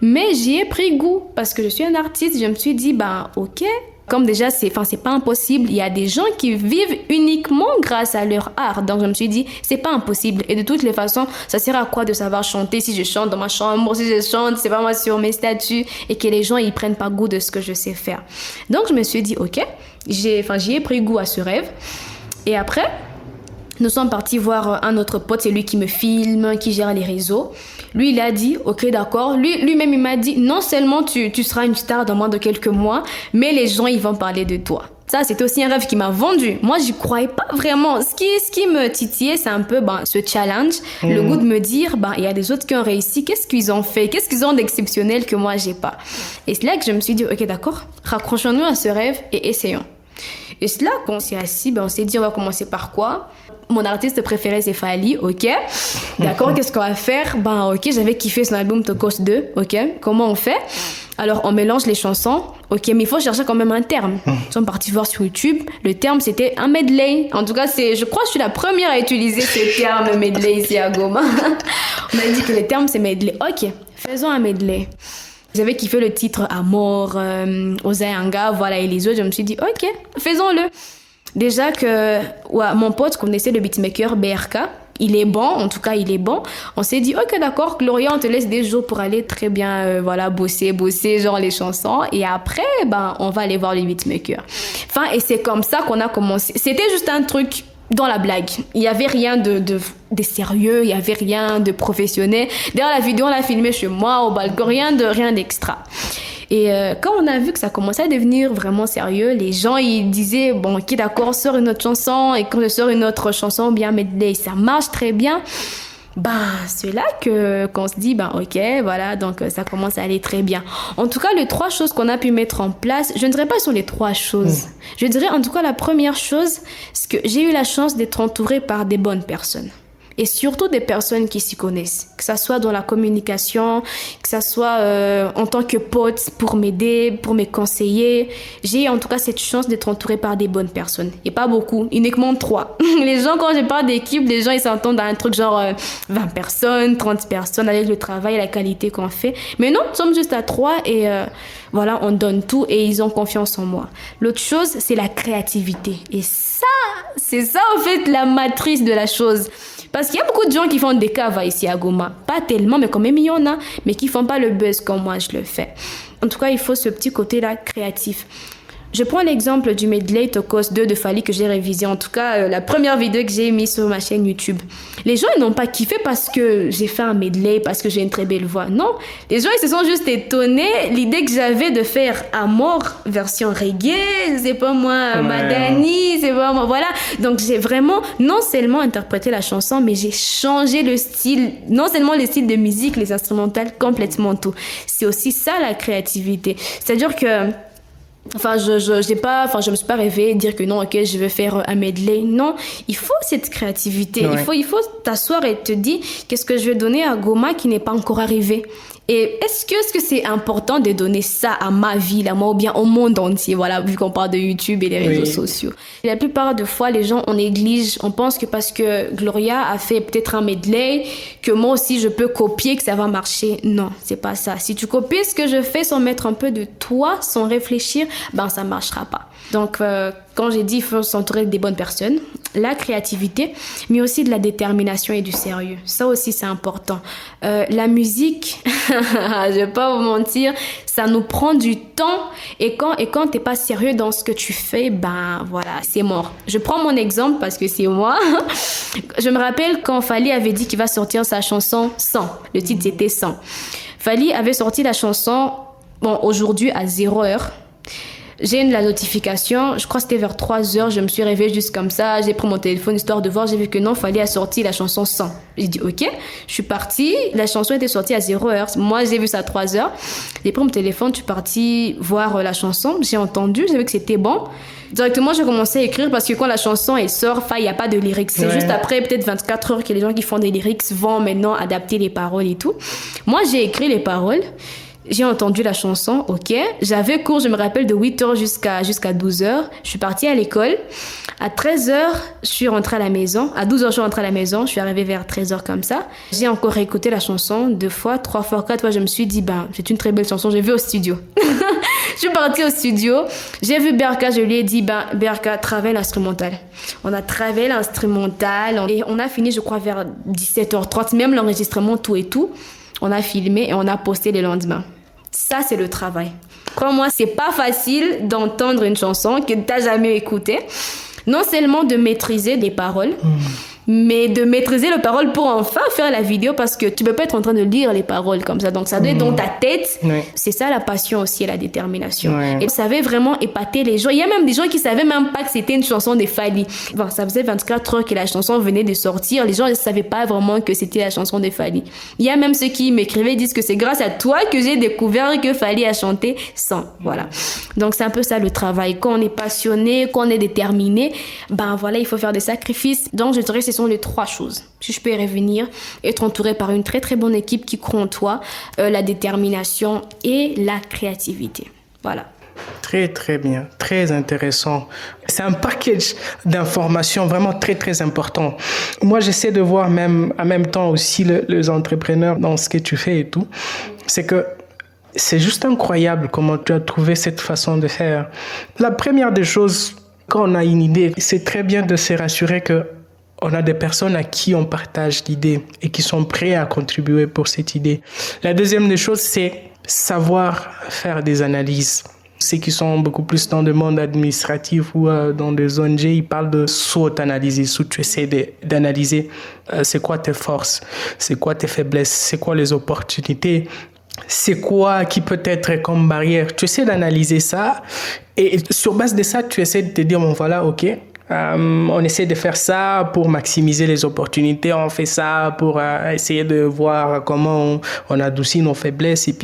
mais j'y ai pris goût parce que je suis un artiste. Je me suis dit, ok. Comme déjà, c'est pas impossible. Il y a des gens qui vivent uniquement grâce à leur art. Donc, je me suis dit, c'est pas impossible. Et de toutes les façons, ça sert à quoi de savoir chanter si je chante dans ma chambre, si je chante, c'est pas moi sur mes statuts et que les gens, ils prennent pas goût de ce que je sais faire. Donc, je me suis dit, ok, j'y ai pris goût à ce rêve. Et après, nous sommes partis voir un autre pote, c'est lui qui me filme, qui gère les réseaux. Lui, il a dit, ok, d'accord. Lui-même, il m'a dit, non seulement tu seras une star dans moins de quelques mois, mais les gens, ils vont parler de toi. Ça, c'était aussi un rêve qui m'a vendu. Moi, j'y croyais pas vraiment. Ce qui me titillait, c'est un peu ce challenge, le goût de me dire, il y a des autres qui ont réussi. Qu'est-ce qu'ils ont fait? Qu'est-ce qu'ils ont d'exceptionnel que moi, j'ai pas? Et c'est là que je me suis dit, ok, d'accord, raccrochons-nous à ce rêve et essayons. Et c'est là qu'on s'est assis, on s'est dit, on va commencer par quoi? Mon artiste préféré, c'est Fally, ok. D'accord, qu'est-ce qu'on va faire? Ok, j'avais kiffé son album Tokos 2, ok. Comment on fait? Alors, on mélange les chansons, ok, mais il faut chercher quand même un terme. Nous sommes partis voir sur YouTube, le terme, c'était un medley. En tout cas, je crois que je suis la première à utiliser ce terme medley ici à Goma. On m'a dit que le terme, c'est medley. Ok, faisons un medley. J'avais kiffé le titre Amor, Ozayanga, voilà, et les autres, je me suis dit, ok, faisons-le. Déjà que mon pote connaissait le beatmaker BRK, il est bon, en tout cas il est bon. On s'est dit, ok d'accord, Gloria, on te laisse des jours pour aller très bien bosser genre les chansons. Et après, on va aller voir le beatmaker. Enfin, et c'est comme ça qu'on a commencé. C'était juste un truc dans la blague. Il n'y avait rien de sérieux, il n'y avait rien de professionnel. D'ailleurs, la vidéo, on l'a filmée chez moi, au balcon, rien d'extra. Et quand on a vu que ça commençait à devenir vraiment sérieux, les gens, ils disaient, bon, ok, d'accord, sors une autre chanson, et quand je sors une autre chanson, bien medley, ça marche très bien. C'est là qu'on se dit, ok, voilà, donc ça commence à aller très bien. En tout cas, les 3 choses qu'on a pu mettre en place, je ne dirais pas sur les 3 choses. Je dirais, en tout cas, la première chose, c'est que j'ai eu la chance d'être entourée par des bonnes personnes. Et surtout des personnes qui s'y connaissent, que ça soit dans la communication, que ça soit en tant que pote pour m'aider, pour me conseiller. J'ai en tout cas cette chance d'être entourée par des bonnes personnes. Et pas beaucoup, uniquement 3. Les gens, quand je parle d'équipe, les gens ils s'entendent à un truc genre 20 personnes, 30 personnes avec le travail et la qualité qu'on fait. Mais non, nous sommes juste à 3 et voilà, on donne tout et ils ont confiance en moi. L'autre chose, c'est la créativité. Et ça, c'est ça en fait la matrice de la chose. Parce qu'il y a beaucoup de gens qui font des covers ici à Goma. Pas tellement, mais quand même il y en a. Mais qui font pas le buzz comme moi je le fais. En tout cas, il faut ce petit côté-là créatif. Je prends l'exemple du medley Tokos 2 de Fally que j'ai révisé. En tout cas, la première vidéo que j'ai mise sur ma chaîne YouTube. Les gens, ils n'ont pas kiffé parce que j'ai fait un medley, parce que j'ai une très belle voix. Non, les gens, ils se sont juste étonnés. L'idée que j'avais de faire Amor version reggae, c'est pas moi, Madani, c'est pas moi, voilà. Donc, j'ai vraiment non seulement interprété la chanson, mais j'ai changé le style, non seulement le style de musique, les instrumentales, complètement tout. C'est aussi ça la créativité. C'est-à-dire que je me suis pas rêvé dire que non, ok, je vais faire un medley. Non, il faut cette créativité. Ouais. Il faut t'asseoir et te dire qu'est-ce que je vais donner à Goma qui n'est pas encore arrivé. Et est-ce que c'est important de donner ça à ma ville, à moi, ou bien au monde entier, voilà, vu qu'on parle de YouTube et des réseaux sociaux. Et la plupart des fois, les gens, on néglige, on pense que parce que Gloria a fait peut-être un medley, que moi aussi je peux copier, que ça va marcher. Non, c'est pas ça. Si tu copies ce que je fais sans mettre un peu de toi, sans réfléchir, ben ça marchera pas. Donc, quand j'ai dit, il faut s'entourer des bonnes personnes, la créativité, mais aussi de la détermination et du sérieux. Ça aussi, c'est important. La musique, je vais pas vous mentir, ça nous prend du temps. Et quand t'es pas sérieux dans ce que tu fais, ben voilà, c'est mort. Je prends mon exemple parce que c'est moi. Je me rappelle quand Fally avait dit qu'il va sortir sa chanson 100. Le titre, c'était 100. Fally avait sorti la chanson, aujourd'hui à 0h. J'ai eu la notification, je crois que c'était vers 3h, je me suis réveillée juste comme ça, j'ai pris mon téléphone histoire de voir, j'ai vu que non, Fally a sorti la chanson 100. J'ai dit ok, je suis partie, la chanson était sortie à 0h, moi j'ai vu ça à 3h, j'ai pris mon téléphone, je suis partie voir la chanson, j'ai entendu, j'ai vu que c'était bon. Directement, j'ai commencé à écrire parce que quand la chanson elle sort, il n'y a pas de lyrics. C'est juste après peut-être 24 heures que les gens qui font des lyrics vont maintenant adapter les paroles et tout. Moi, j'ai écrit les paroles. J'ai entendu la chanson, ok. J'avais cours, je me rappelle, de 8h jusqu'à 12h. Je suis partie à l'école. À 13h, je suis rentrée à la maison. À 12h, je suis rentrée à la maison. Je suis arrivée vers 13h comme ça. J'ai encore écouté la chanson 2 fois, 3 fois, 4 fois. Je me suis dit, c'est une très belle chanson. J'ai vu au studio. Je suis partie au studio. J'ai vu Berka. Je lui ai dit, Berka, travaille l'instrumental. On a travaillé l'instrumental. Et on a fini, je crois, vers 17h30. Même l'enregistrement, tout et tout. On a filmé et on a posté le lendemain. Ça, c'est le travail. Crois-moi, c'est pas facile d'entendre une chanson que t'as jamais écoutée. Non seulement de maîtriser les paroles, mais de maîtriser les paroles pour enfin faire la vidéo parce que tu peux pas être en train de lire les paroles comme ça. Donc, ça doit être dans ta tête. Oui. C'est ça la passion aussi et la détermination. Oui. Et ça savait vraiment épater les gens. Il y a même des gens qui savaient même pas que c'était une chanson de Fally. Ça faisait 24 heures que la chanson venait de sortir. Les gens ne savaient pas vraiment que c'était la chanson de Fally. Il y a même ceux qui m'écrivaient et disent que c'est grâce à toi que j'ai découvert que Fally a chanté 100. Voilà. Donc, c'est un peu ça le travail. Quand on est passionné, quand on est déterminé, il faut faire des sacrifices. Donc, je dirais que ce sont les 3 choses. Si je peux y revenir, être entouré par une très très bonne équipe qui croit en toi, la détermination et la créativité. Voilà. Très très bien, très intéressant. C'est un package d'informations vraiment très très important. Moi, j'essaie de voir même en même temps aussi les entrepreneurs dans ce que tu fais et tout. C'est que c'est juste incroyable comment tu as trouvé cette façon de faire. La première des choses, quand on a une idée, c'est très bien de se rassurer que on a des personnes à qui on partage l'idée et qui sont prêts à contribuer pour cette idée. La deuxième des choses, c'est savoir faire des analyses. Ceux qui sont beaucoup plus dans le monde administratif ou dans des ONG, ils parlent de SWOT-analyse, où tu essaies d'analyser c'est quoi tes forces, c'est quoi tes faiblesses, c'est quoi les opportunités, c'est quoi qui peut être comme barrière. Tu essaies d'analyser ça et sur base de ça, tu essaies de te dire, voilà, ok, on essaie de faire ça pour maximiser les opportunités, on fait ça pour essayer de voir comment on adoucit nos faiblesses et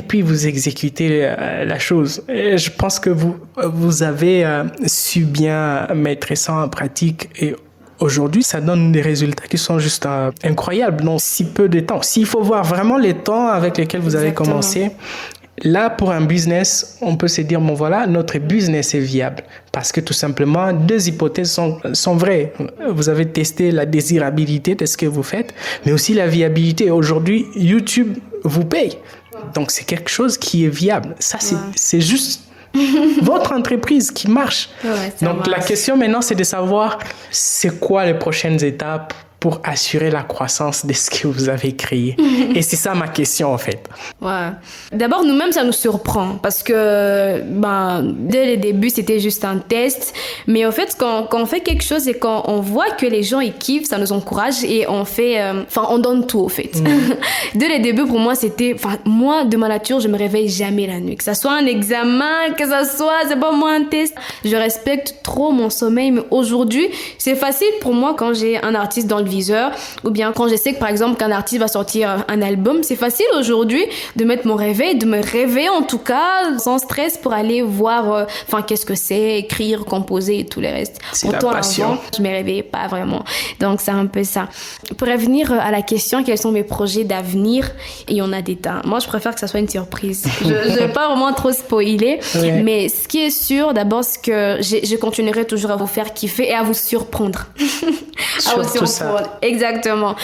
puis vous exécutez la chose. Et je pense que vous avez su bien mettre ça en pratique et aujourd'hui, ça donne des résultats qui sont juste incroyables dans si peu de temps. S'il faut voir vraiment les temps avec lesquels vous avez commencé, là, pour un business, on peut se dire, voilà, notre business est viable. Parce que tout simplement, 2 hypothèses sont vraies. Vous avez testé la désirabilité de ce que vous faites, mais aussi la viabilité. Aujourd'hui, YouTube vous paye. Donc, c'est quelque chose qui est viable. Ça, c'est juste votre entreprise qui marche. Donc, la question maintenant, c'est de savoir c'est quoi les prochaines étapes pour assurer la croissance de ce que vous avez créé? Et c'est ça ma question en fait. Ouais. D'abord, nous-mêmes, ça nous surprend parce que dès le début, c'était juste un test. Mais en fait, quand on fait quelque chose et quand on voit que les gens ils kiffent, ça nous encourage et on fait, on donne tout au fait. Dès le début, pour moi, moi, de ma nature, je me réveille jamais la nuit. Que ça soit un examen, que ça soit, c'est pas moi un test. Je respecte trop mon sommeil, mais aujourd'hui, c'est facile pour moi quand j'ai un artiste dans le viseur ou bien quand je sais que par exemple qu'un artiste va sortir un album, c'est facile aujourd'hui de mettre mon réveil, de me réveiller en tout cas sans stress pour aller voir qu'est-ce que c'est, écrire, composer et tout le reste. C'est Pourtant, la passion. avant, je me réveillais pas vraiment. Donc c'est un peu ça. Pour revenir à la question, quels sont mes projets d'avenir? Et il y en a des tas. Moi, je préfère que ça soit une surprise. Je vais pas vraiment trop spoiler, mais ce qui est sûr, d'abord, c'est que je continuerai toujours à vous faire kiffer et à vous surprendre. Surtout ça. Exactement.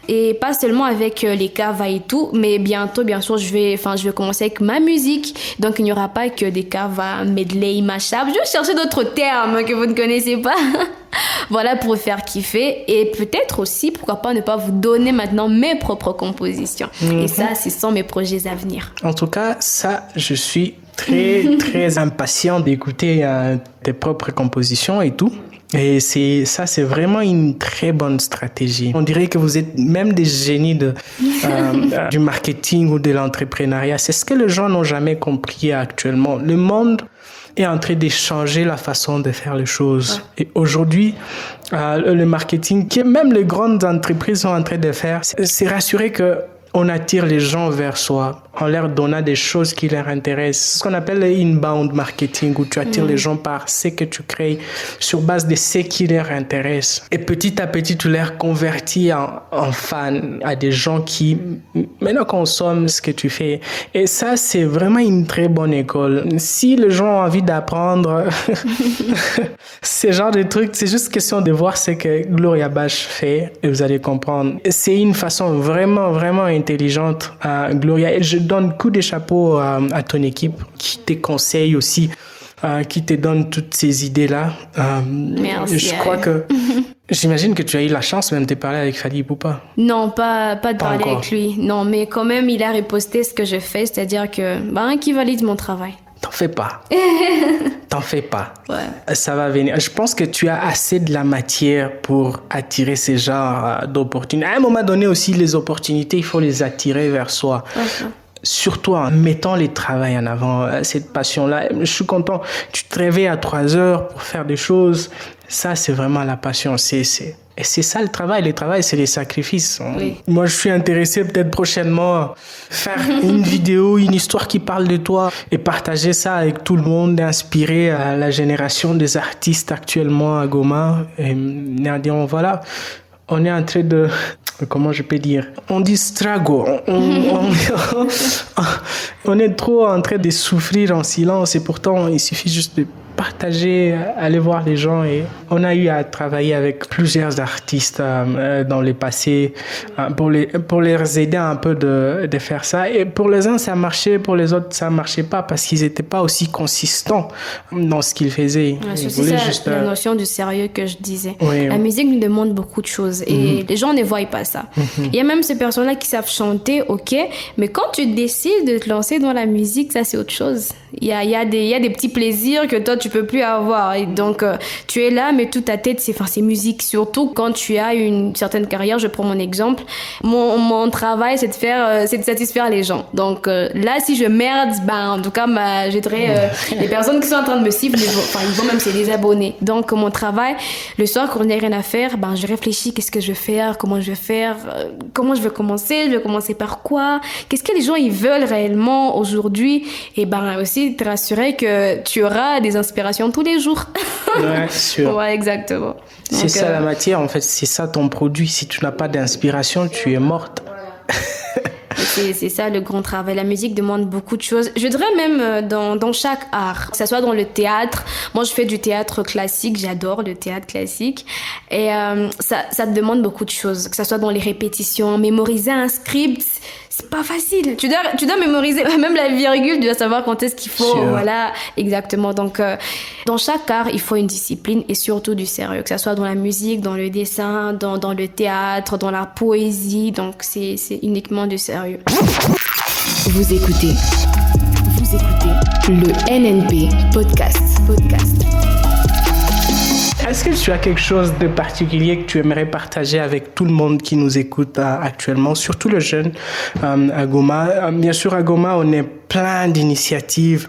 Et pas seulement avec les covers et tout, mais bientôt, bien sûr, je vais commencer avec ma musique. Donc, il n'y aura pas que des covers, medley, mashup. Je vais chercher d'autres termes que vous ne connaissez pas. Voilà, pour vous faire kiffer. Et peut-être aussi, pourquoi pas, ne pas vous donner maintenant mes propres compositions. Et ça, ce sont mes projets à venir. En tout cas, ça, je suis très, très impatient d'écouter tes propres compositions et tout. Et c'est vraiment une très bonne stratégie. On dirait que vous êtes même des génies du marketing ou de l'entrepreneuriat. C'est ce que les gens n'ont jamais compris actuellement. Le monde est en train de changer la façon de faire les choses. Ouais. Et aujourd'hui, le marketing, que même les grandes entreprises sont en train de faire, c'est rassurer que on attire les gens vers soi en leur donnant des choses qui leur intéressent. Ce qu'on appelle le inbound marketing, où tu attires les gens par ce que tu crées sur base de ce qui leur intéresse. Et petit à petit, tu les convertis en fans, à des gens qui maintenant consomment ce que tu fais. Et ça, c'est vraiment une très bonne école. Si les gens ont envie d'apprendre ce genre de trucs, c'est juste question de voir ce que Gloria Bash fait et vous allez comprendre. C'est une façon vraiment, vraiment intelligente, Gloria. Et je donne coup de chapeau à ton équipe qui te conseille aussi, qui te donne toutes ces idées-là. Merci. Je crois que... J'imagine que tu as eu la chance même de parler avec Fally Ipupa. Non, pas de parler avec lui. Non, mais quand même, il a riposté ce que je fais, c'est-à-dire que, qui valide mon travail. T'en fais pas. T'en fais pas. Ouais. Ça va venir. Je pense que tu as assez de la matière pour attirer ces genres d'opportunités. À un moment donné aussi, les opportunités, il faut les attirer vers soi. Surtout en mettant les travails en avant, cette passion-là. Je suis content. Tu te réveilles à 3 heures pour faire des choses. Ça, c'est vraiment la passion. Et c'est ça le travail. Le travail, c'est les sacrifices. Oui. Moi, je suis intéressé peut-être prochainement à faire une vidéo, une histoire qui parle de toi et partager ça avec tout le monde, inspirer la génération des artistes actuellement à Goma. Et dire, voilà, on est en train de... Comment je peux dire? On dit struggle. On est trop en train de souffrir en silence et pourtant, il suffit juste de partager, aller voir les gens. Et on a eu à travailler avec plusieurs artistes dans le passé pour les aider un peu de faire ça. Et pour les uns, ça marchait, pour les autres, ça marchait pas parce qu'ils n'étaient pas aussi consistants dans ce qu'ils faisaient. C'est ça, la notion du sérieux que je disais. Oui, la musique nous demande beaucoup de choses et les gens ne voient pas ça. Il y a même ces personnes-là qui savent chanter, ok, mais quand tu décides de te lancer dans la musique, ça c'est autre chose. Il y a des petits plaisirs que toi tu peux plus avoir et donc tu es là mais toute ta tête c'est musique, surtout quand tu as une certaine carrière. Je prends mon exemple, mon travail c'est de satisfaire les gens, donc là si je merde, en tout cas je dirais les personnes qui sont en train de me suivre ils vont même se désabonner. Donc mon travail le soir quand il n'y a rien à faire, je réfléchis, qu'est-ce que je vais faire, comment je vais faire, comment je vais commencer par quoi, qu'est-ce que les gens ils veulent réellement aujourd'hui, et aussi te rassurer que tu auras des inspirations tous les jours. Ouais, sûr. Ouais, exactement. C'est ça la matière, en fait, c'est ça ton produit. Si tu n'as pas d'inspiration, tu es morte. c'est ça le grand travail. La musique demande beaucoup de choses. Je dirais même dans chaque art, que ce soit dans le théâtre. Moi, je fais du théâtre classique. J'adore le théâtre classique. Et ça te demande beaucoup de choses. Que ce soit dans les répétitions, mémoriser un script, c'est pas facile. Tu dois mémoriser même la virgule. Tu dois savoir quand est-ce qu'il faut. Sure. Voilà, exactement. Donc, dans chaque art, il faut une discipline et surtout du sérieux. Que ce soit dans la musique, dans le dessin, dans le théâtre, dans la poésie. Donc, c'est uniquement du sérieux. Vous écoutez le NNP Podcast. Est-ce que tu as quelque chose de particulier que tu aimerais partager avec tout le monde qui nous écoute actuellement, surtout le jeune à Goma? Bien sûr, à Goma, on est plein d'initiatives,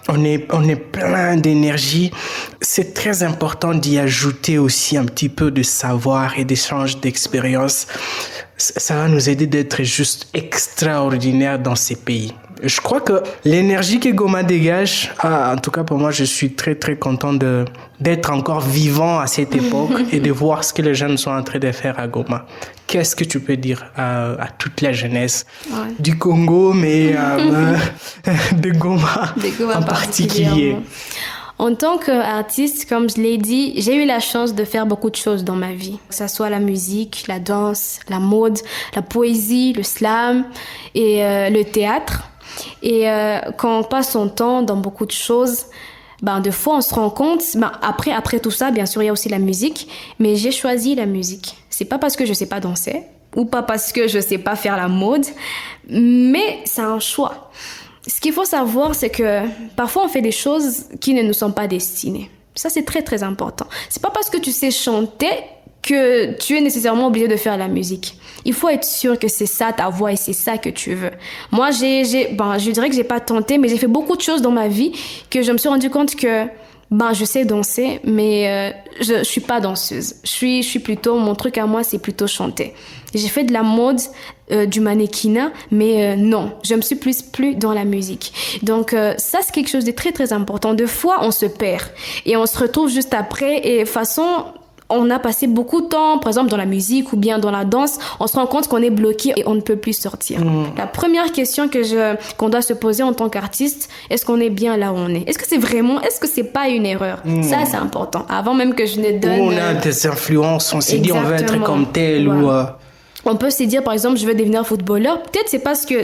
on est plein d'énergie. C'est très important d'y ajouter aussi un petit peu de savoir et d'échange d'expérience. Ça va nous aider d'être juste extraordinaires dans ces pays. Je crois que l'énergie que Goma dégage, en tout cas pour moi, je suis très très content d'être encore vivant à cette époque et de voir ce que les jeunes sont en train de faire à Goma. Qu'est-ce que tu peux dire à toute la jeunesse du Congo, mais de Goma en particulier? En tant qu'artiste, comme je l'ai dit, j'ai eu la chance de faire beaucoup de choses dans ma vie. Que ce soit la musique, la danse, la mode, la poésie, le slam et le théâtre. Et quand on passe son temps dans beaucoup de choses, des fois on se rend compte, après tout ça, bien sûr, il y a aussi la musique, mais j'ai choisi la musique. C'est pas parce que je sais pas danser ou pas parce que je sais pas faire la mode, mais c'est un choix. Ce qu'il faut savoir, c'est que parfois on fait des choses qui ne nous sont pas destinées. Ça, c'est très très important. C'est pas parce que tu sais chanter que tu es nécessairement obligé de faire la musique. Il faut être sûr que c'est ça ta voix et c'est ça que tu veux. Moi, je dirais que j'ai pas tenté, mais j'ai fait beaucoup de choses dans ma vie que je me suis rendu compte que je sais danser, mais je suis pas danseuse. Je suis plutôt, mon truc à moi, c'est plutôt chanter. J'ai fait de la mode, du mannequinat, mais non, je me suis plus dans la musique. Donc ça, c'est quelque chose de très très important. Des fois, on se perd et on se retrouve juste après et de façon, on a passé beaucoup de temps, par exemple dans la musique ou bien dans la danse, on se rend compte qu'on est bloqué et on ne peut plus sortir. La première question qu'on doit se poser en tant qu'artiste, est-ce qu'on est bien là où on est? Est-ce que c'est pas une erreur? Ça, c'est important. Avant même que je ne donne... On a des influences, on s'est dit on veut être comme tel ou... On peut se dire, par exemple, je veux devenir footballeur. Peut-être c'est parce que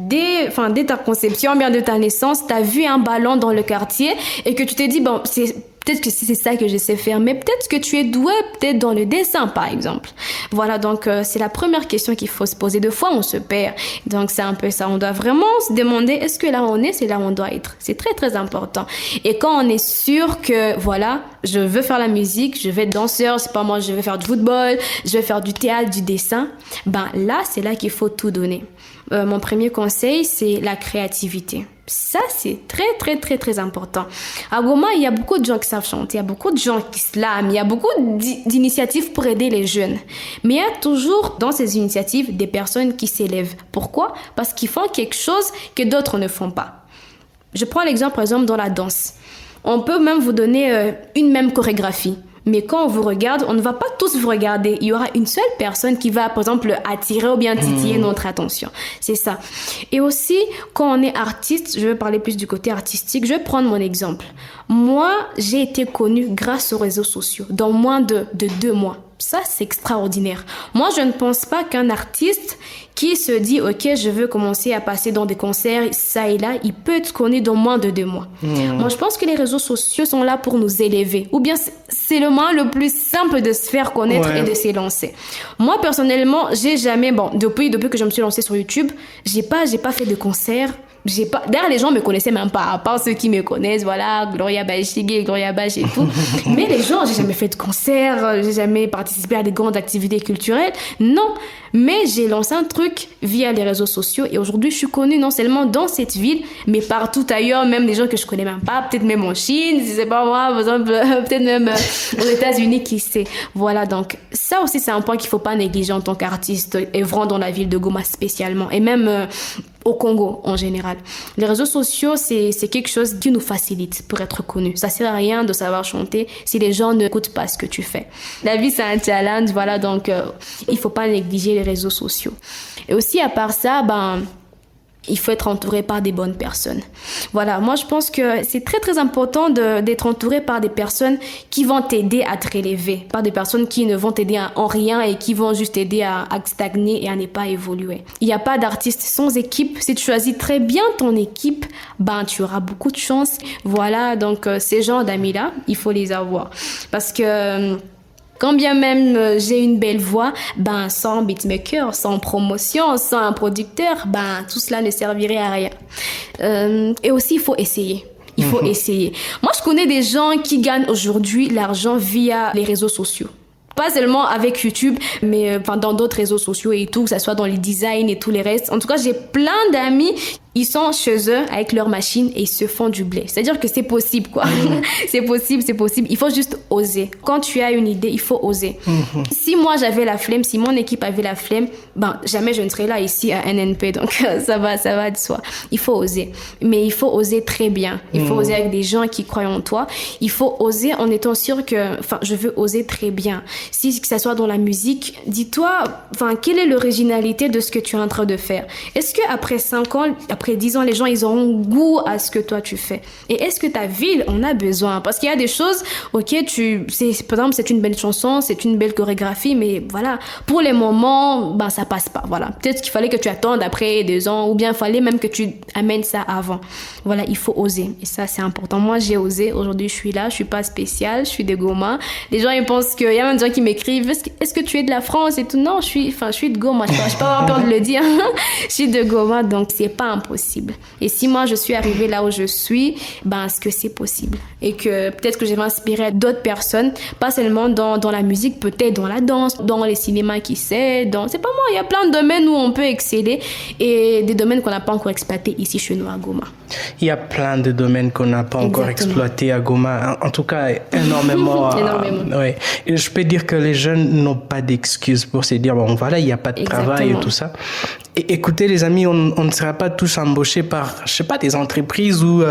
dès ta conception, bien de ta naissance, tu as vu un ballon dans le quartier et que tu t'es dit, peut-être que c'est ça que je sais faire, mais peut-être que tu es doué peut-être dans le dessin, par exemple. Voilà, donc c'est la première question qu'il faut se poser. Des fois, on se perd. Donc, c'est un peu ça. On doit vraiment se demander, est-ce que là où on est, c'est là où on doit être? C'est très, très important. Et quand on est sûr que, voilà, je veux faire la musique, je vais être danseur, c'est pas moi, je vais faire du football, je vais faire du théâtre, du dessin, là, c'est là qu'il faut tout donner. Mon premier conseil, c'est la créativité. Ça, c'est très, très, très, très important. À Goma, il y a beaucoup de gens qui savent chanter, il y a beaucoup de gens qui slament, il y a beaucoup d'initiatives pour aider les jeunes. Mais il y a toujours dans ces initiatives des personnes qui s'élèvent. Pourquoi? Parce qu'ils font quelque chose que d'autres ne font pas. Je prends l'exemple, par exemple, dans la danse. On peut même vous donner une même chorégraphie. Mais quand on vous regarde, on ne va pas tous vous regarder. Il y aura une seule personne qui va, par exemple, attirer ou bien titiller notre attention. C'est ça. Et aussi, quand on est artiste, je vais parler plus du côté artistique, je vais prendre mon exemple. Moi, j'ai été connue grâce aux réseaux sociaux dans moins de 2 mois. Ça, c'est extraordinaire. Moi, je ne pense pas qu'un artiste qui se dit « Ok, je veux commencer à passer dans des concerts, ça et là », il peut être connu dans moins de 2 mois. Moi, je pense que les réseaux sociaux sont là pour nous élever. Ou bien, c'est le moyen le plus simple de se faire connaître et de s'élancer. Moi, personnellement, j'ai jamais... depuis que je me suis lancée sur YouTube, j'ai pas fait de concerts. D'ailleurs, les gens me connaissaient même pas, à part ceux qui me connaissent, voilà, Gloria Bachigé, Gloria Bach et tout. Mais les gens, j'ai jamais fait de concert, j'ai jamais participé à des grandes activités culturelles. Non, mais j'ai lancé un truc via les réseaux sociaux et aujourd'hui, je suis connue non seulement dans cette ville, mais partout ailleurs, même des gens que je connais même pas, peut-être même en Chine, si c'est pas moi, par exemple, peut-être même aux États-Unis, qui sait. Voilà, donc ça aussi, c'est un point qu'il faut pas négliger en tant qu'artiste, œuvrant dans la ville de Goma spécialement, et même au Congo en général. Les réseaux sociaux, c'est quelque chose qui nous facilite pour être connus. Ça sert à rien de savoir chanter si les gens n'écoutent pas ce que tu fais. La vie, c'est un challenge, voilà, donc il faut pas négliger les réseaux sociaux. Et aussi, à part ça, il faut être entouré par des bonnes personnes. Voilà, moi je pense que c'est très très important d'être entouré par des personnes qui vont t'aider à te relever, pas des personnes qui ne vont t'aider en rien et qui vont juste t'aider à stagner et à ne pas évoluer. Il n'y a pas d'artiste sans équipe. Si tu choisis très bien ton équipe, tu auras beaucoup de chance. Voilà, donc ces genres d'amis-là, il faut les avoir. Parce que quand bien même j'ai une belle voix, sans beatmaker, sans promotion, sans un producteur, tout cela ne servirait à rien. Et aussi, il faut essayer. Il faut essayer. Moi, je connais des gens qui gagnent aujourd'hui l'argent via les réseaux sociaux. Pas seulement avec YouTube, mais dans d'autres réseaux sociaux et tout, que ce soit dans les designs et tout les restes. En tout cas, j'ai plein d'amis, ils sont chez eux avec leur machine et ils se font du blé. C'est-à-dire que c'est possible, quoi. C'est possible. Il faut juste oser. Quand tu as une idée, il faut oser. Si moi j'avais la flemme, si mon équipe avait la flemme, jamais je ne serais là ici à NNP. Donc ça va de soi. Il faut oser. Mais il faut oser très bien. Il faut oser avec des gens qui croient en toi. Il faut oser en étant sûr que, je veux oser très bien. Si que ça soit dans la musique, dis-toi, quelle est l'originalité de ce que tu es en train de faire? Est-ce que après 5 ans, après 10 ans, les gens, ils auront goût à ce que toi tu fais? Et est-ce que ta ville en a besoin? Parce qu'il y a des choses, par exemple, c'est une belle chanson, c'est une belle chorégraphie, mais voilà, pour les moments, ça passe pas, voilà. Peut-être qu'il fallait que tu attendes après 2 ans, ou bien il fallait même que tu amènes ça avant. Voilà, il faut oser. Et ça, c'est important. Moi, j'ai osé. Aujourd'hui, je suis là, je suis pas spéciale, je suis de Goma. Les gens, ils pensent qu'il y a même des gens qui m'écrivent, est-ce que tu es de la France et tout? Non, je suis de Goma. Je peux pas avoir peur de le dire. Je suis de Goma, donc c'est pas impossible. Et si moi, je suis arrivée là où je suis, est-ce que c'est possible? Et que peut-être que je vais inspirer d'autres personnes, pas seulement dans la musique, peut-être dans la danse, dans les cinémas, qui sait, c'est pas moi, il y a plein de domaines où on peut exceller et des domaines qu'on n'a pas encore exploités ici chez nous à Goma. Il y a plein de domaines qu'on n'a pas encore exploités à Goma. En tout cas, énormément. Ouais. Et je peux dire que les jeunes n'ont pas d'excuses pour se dire, il n'y a pas de travail et tout ça. Et écoutez, les amis, on ne sera pas tous embauchés par, des entreprises ou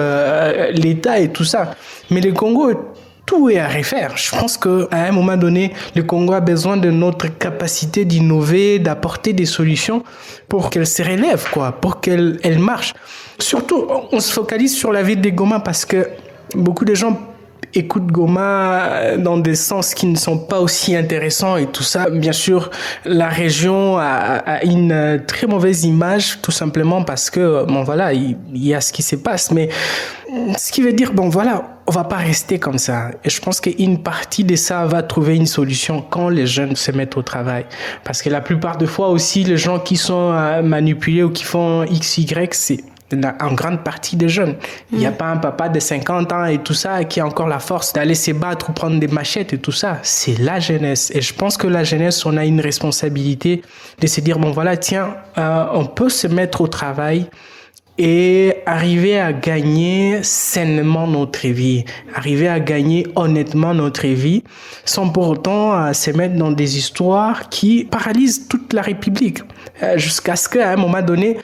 l'État et tout ça. Mais le Congo, tout est à refaire. Je pense qu'à un moment donné, le Congo a besoin de notre capacité d'innover, d'apporter des solutions pour qu'elle se relève, pour qu'elle marche. Surtout, on se focalise sur la ville de Goma parce que beaucoup de gens écoutent Goma dans des sens qui ne sont pas aussi intéressants et tout ça. Bien sûr, la région a une très mauvaise image, tout simplement parce que, il y a ce qui se passe. Mais ce qui veut dire, on va pas rester comme ça. Et je pense qu'une partie de ça va trouver une solution quand les jeunes se mettent au travail. Parce que la plupart des fois aussi, les gens qui sont manipulés ou qui font XY, c'est en grande partie des jeunes. Il n'y a pas un papa de 50 ans et tout ça qui a encore la force d'aller se battre ou prendre des machettes et tout ça. C'est la jeunesse. Et je pense que la jeunesse, on a une responsabilité de se dire, on peut se mettre au travail et arriver à gagner sainement notre vie, arriver à gagner honnêtement notre vie, sans pour autant se mettre dans des histoires qui paralysent toute la République, jusqu'à ce qu'à un moment donné,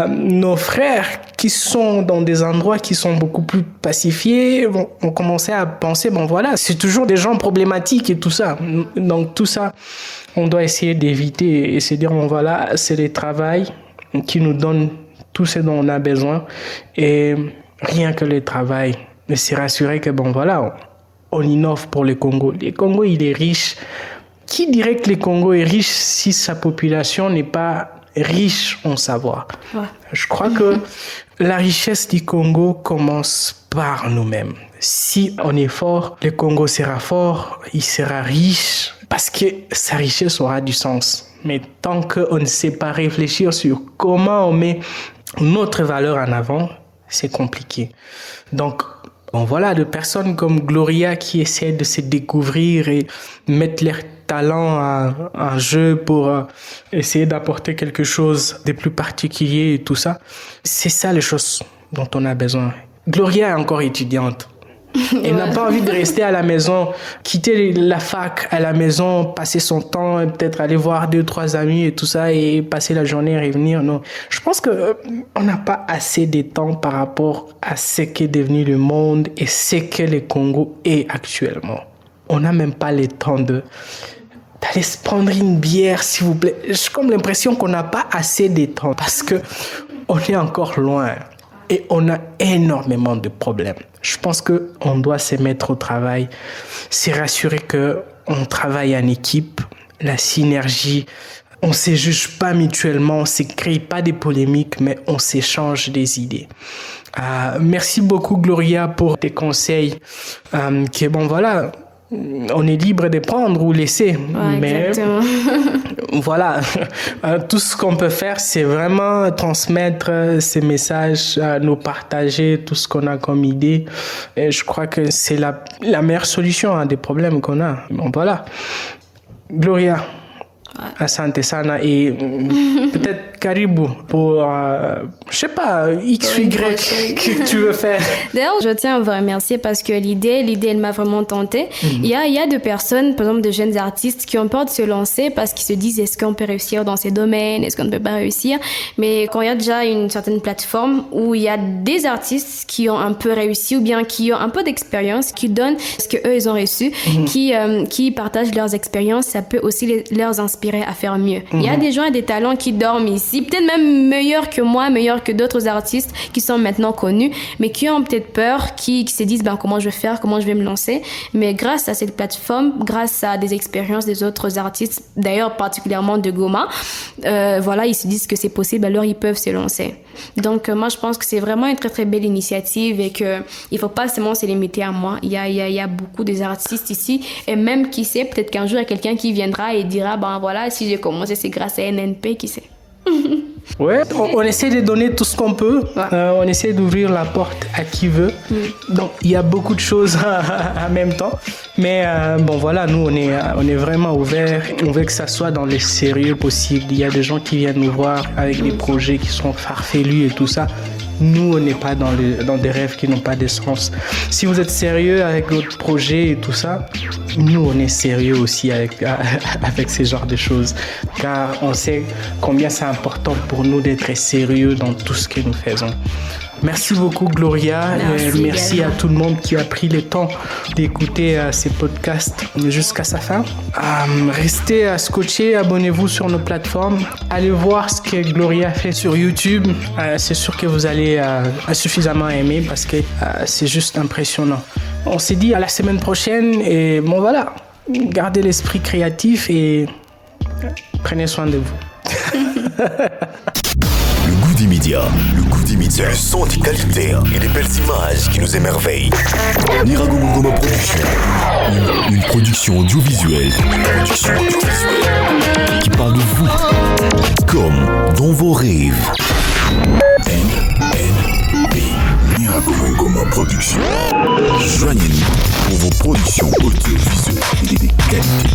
nos frères qui sont dans des endroits qui sont beaucoup plus pacifiés vont commencer à penser, c'est toujours des gens problématiques et tout ça. Donc tout ça, on doit essayer d'éviter et se dire, c'est le travail qui nous donne tout ce dont on a besoin, et rien que le travail, mais c'est rassurer que on innove pour le Congo. Le Congo, il est riche. Qui dirait que le Congo est riche si sa population n'est pas riche en savoir? Je crois que la richesse du Congo commence par nous-mêmes. Si on est fort, le Congo sera fort, il sera riche, parce que sa richesse aura du sens. Mais tant qu'on ne sait pas réfléchir sur comment on met notre valeur en avant, c'est compliqué. Donc, de personnes comme Gloria qui essaient de se découvrir et mettre leur talent en jeu pour essayer d'apporter quelque chose de plus particulier et tout ça. C'est ça les choses dont on a besoin. Gloria est encore étudiante. Elle n'a pas envie de rester à la maison, quitter la fac à la maison, passer son temps, peut-être aller voir 2-3 amis et tout ça et passer la journée et revenir. Non, je pense que on n'a pas assez de temps par rapport à ce qu'est devenu le monde et ce que le Congo est actuellement. On n'a même pas le temps d'aller se prendre une bière, s'il vous plaît. J'ai comme l'impression qu'on n'a pas assez de temps parce que on est encore loin. Et on a énormément de problèmes. Je pense qu'on doit se mettre au travail, se rassurer qu'on travaille en équipe, la synergie, on ne se juge pas mutuellement, on ne se crée pas des polémiques, mais on s'échange des idées. Merci beaucoup Gloria pour tes conseils. On est libre de prendre ou laisser. Ouais, mais exactement. Voilà, tout ce qu'on peut faire, c'est vraiment transmettre ces messages, nous partager tout ce qu'on a comme idée. Et je crois que c'est la meilleure solution à des problèmes qu'on a. Bon, voilà. Gloria. Asante sana et peut-être Karibu pour je sais pas X ou Y que tu veux faire. D'ailleurs, je tiens à vous remercier parce que l'idée elle m'a vraiment tentée. Il y a des personnes, par exemple de jeunes artistes qui ont peur de se lancer parce qu'ils se disent est-ce qu'on peut réussir dans ces domaines, est-ce qu'on ne peut pas réussir, mais quand il y a déjà une certaine plateforme où il y a des artistes qui ont un peu réussi ou bien qui ont un peu d'expérience, qui donnent ce que eux ils ont reçu, qui partagent leurs expériences, ça peut aussi leur inspirer à faire mieux. Il y a des gens et des talents qui dorment ici, peut-être même meilleurs que moi, meilleurs que d'autres artistes qui sont maintenant connus, mais qui ont peut-être peur, qui se disent comment je vais faire, comment je vais me lancer. Mais grâce à cette plateforme, grâce à des expériences des autres artistes, d'ailleurs particulièrement de Goma, ils se disent que c'est possible, alors ils peuvent se lancer. Donc moi je pense que c'est vraiment une très très belle initiative et qu'il faut pas seulement se limiter à moi. Il y a beaucoup des artistes ici et même qui sait, peut-être qu'un jour il y a quelqu'un qui viendra et dira si j'ai commencé c'est grâce à NNP, qui sait. Ouais, on essaie de donner tout ce qu'on peut. On essaie d'ouvrir la porte à qui veut. Donc il y a beaucoup de choses en même temps. Mais nous on est vraiment ouverts. On veut que ça soit dans le sérieux possible. Il y a des gens qui viennent nous voir avec des projets qui sont farfelus et tout ça. Nous, on n'est pas dans des rêves qui n'ont pas de sens. Si vous êtes sérieux avec votre projet et tout ça, nous, on est sérieux aussi avec ce genre de choses. Car on sait combien c'est important pour nous d'être sérieux dans tout ce que nous faisons. Merci beaucoup, Gloria. Merci à tout le monde qui a pris le temps d'écouter ces podcasts jusqu'à sa fin. Restez scotchés, abonnez-vous sur nos plateformes. Allez voir ce que Gloria fait sur YouTube. C'est sûr que vous allez suffisamment aimer parce que c'est juste impressionnant. On s'est dit à la semaine prochaine et gardez l'esprit créatif et prenez soin de vous. Le goût d'immédiat, c'est le son de qualité et les belles images qui nous émerveillent. Niragomungoma Production, une production audiovisuelle qui parle de vous comme dans vos rêves. NNP, Niragomungoma Production. Joignez-nous pour vos productions audiovisuelles et de qualité.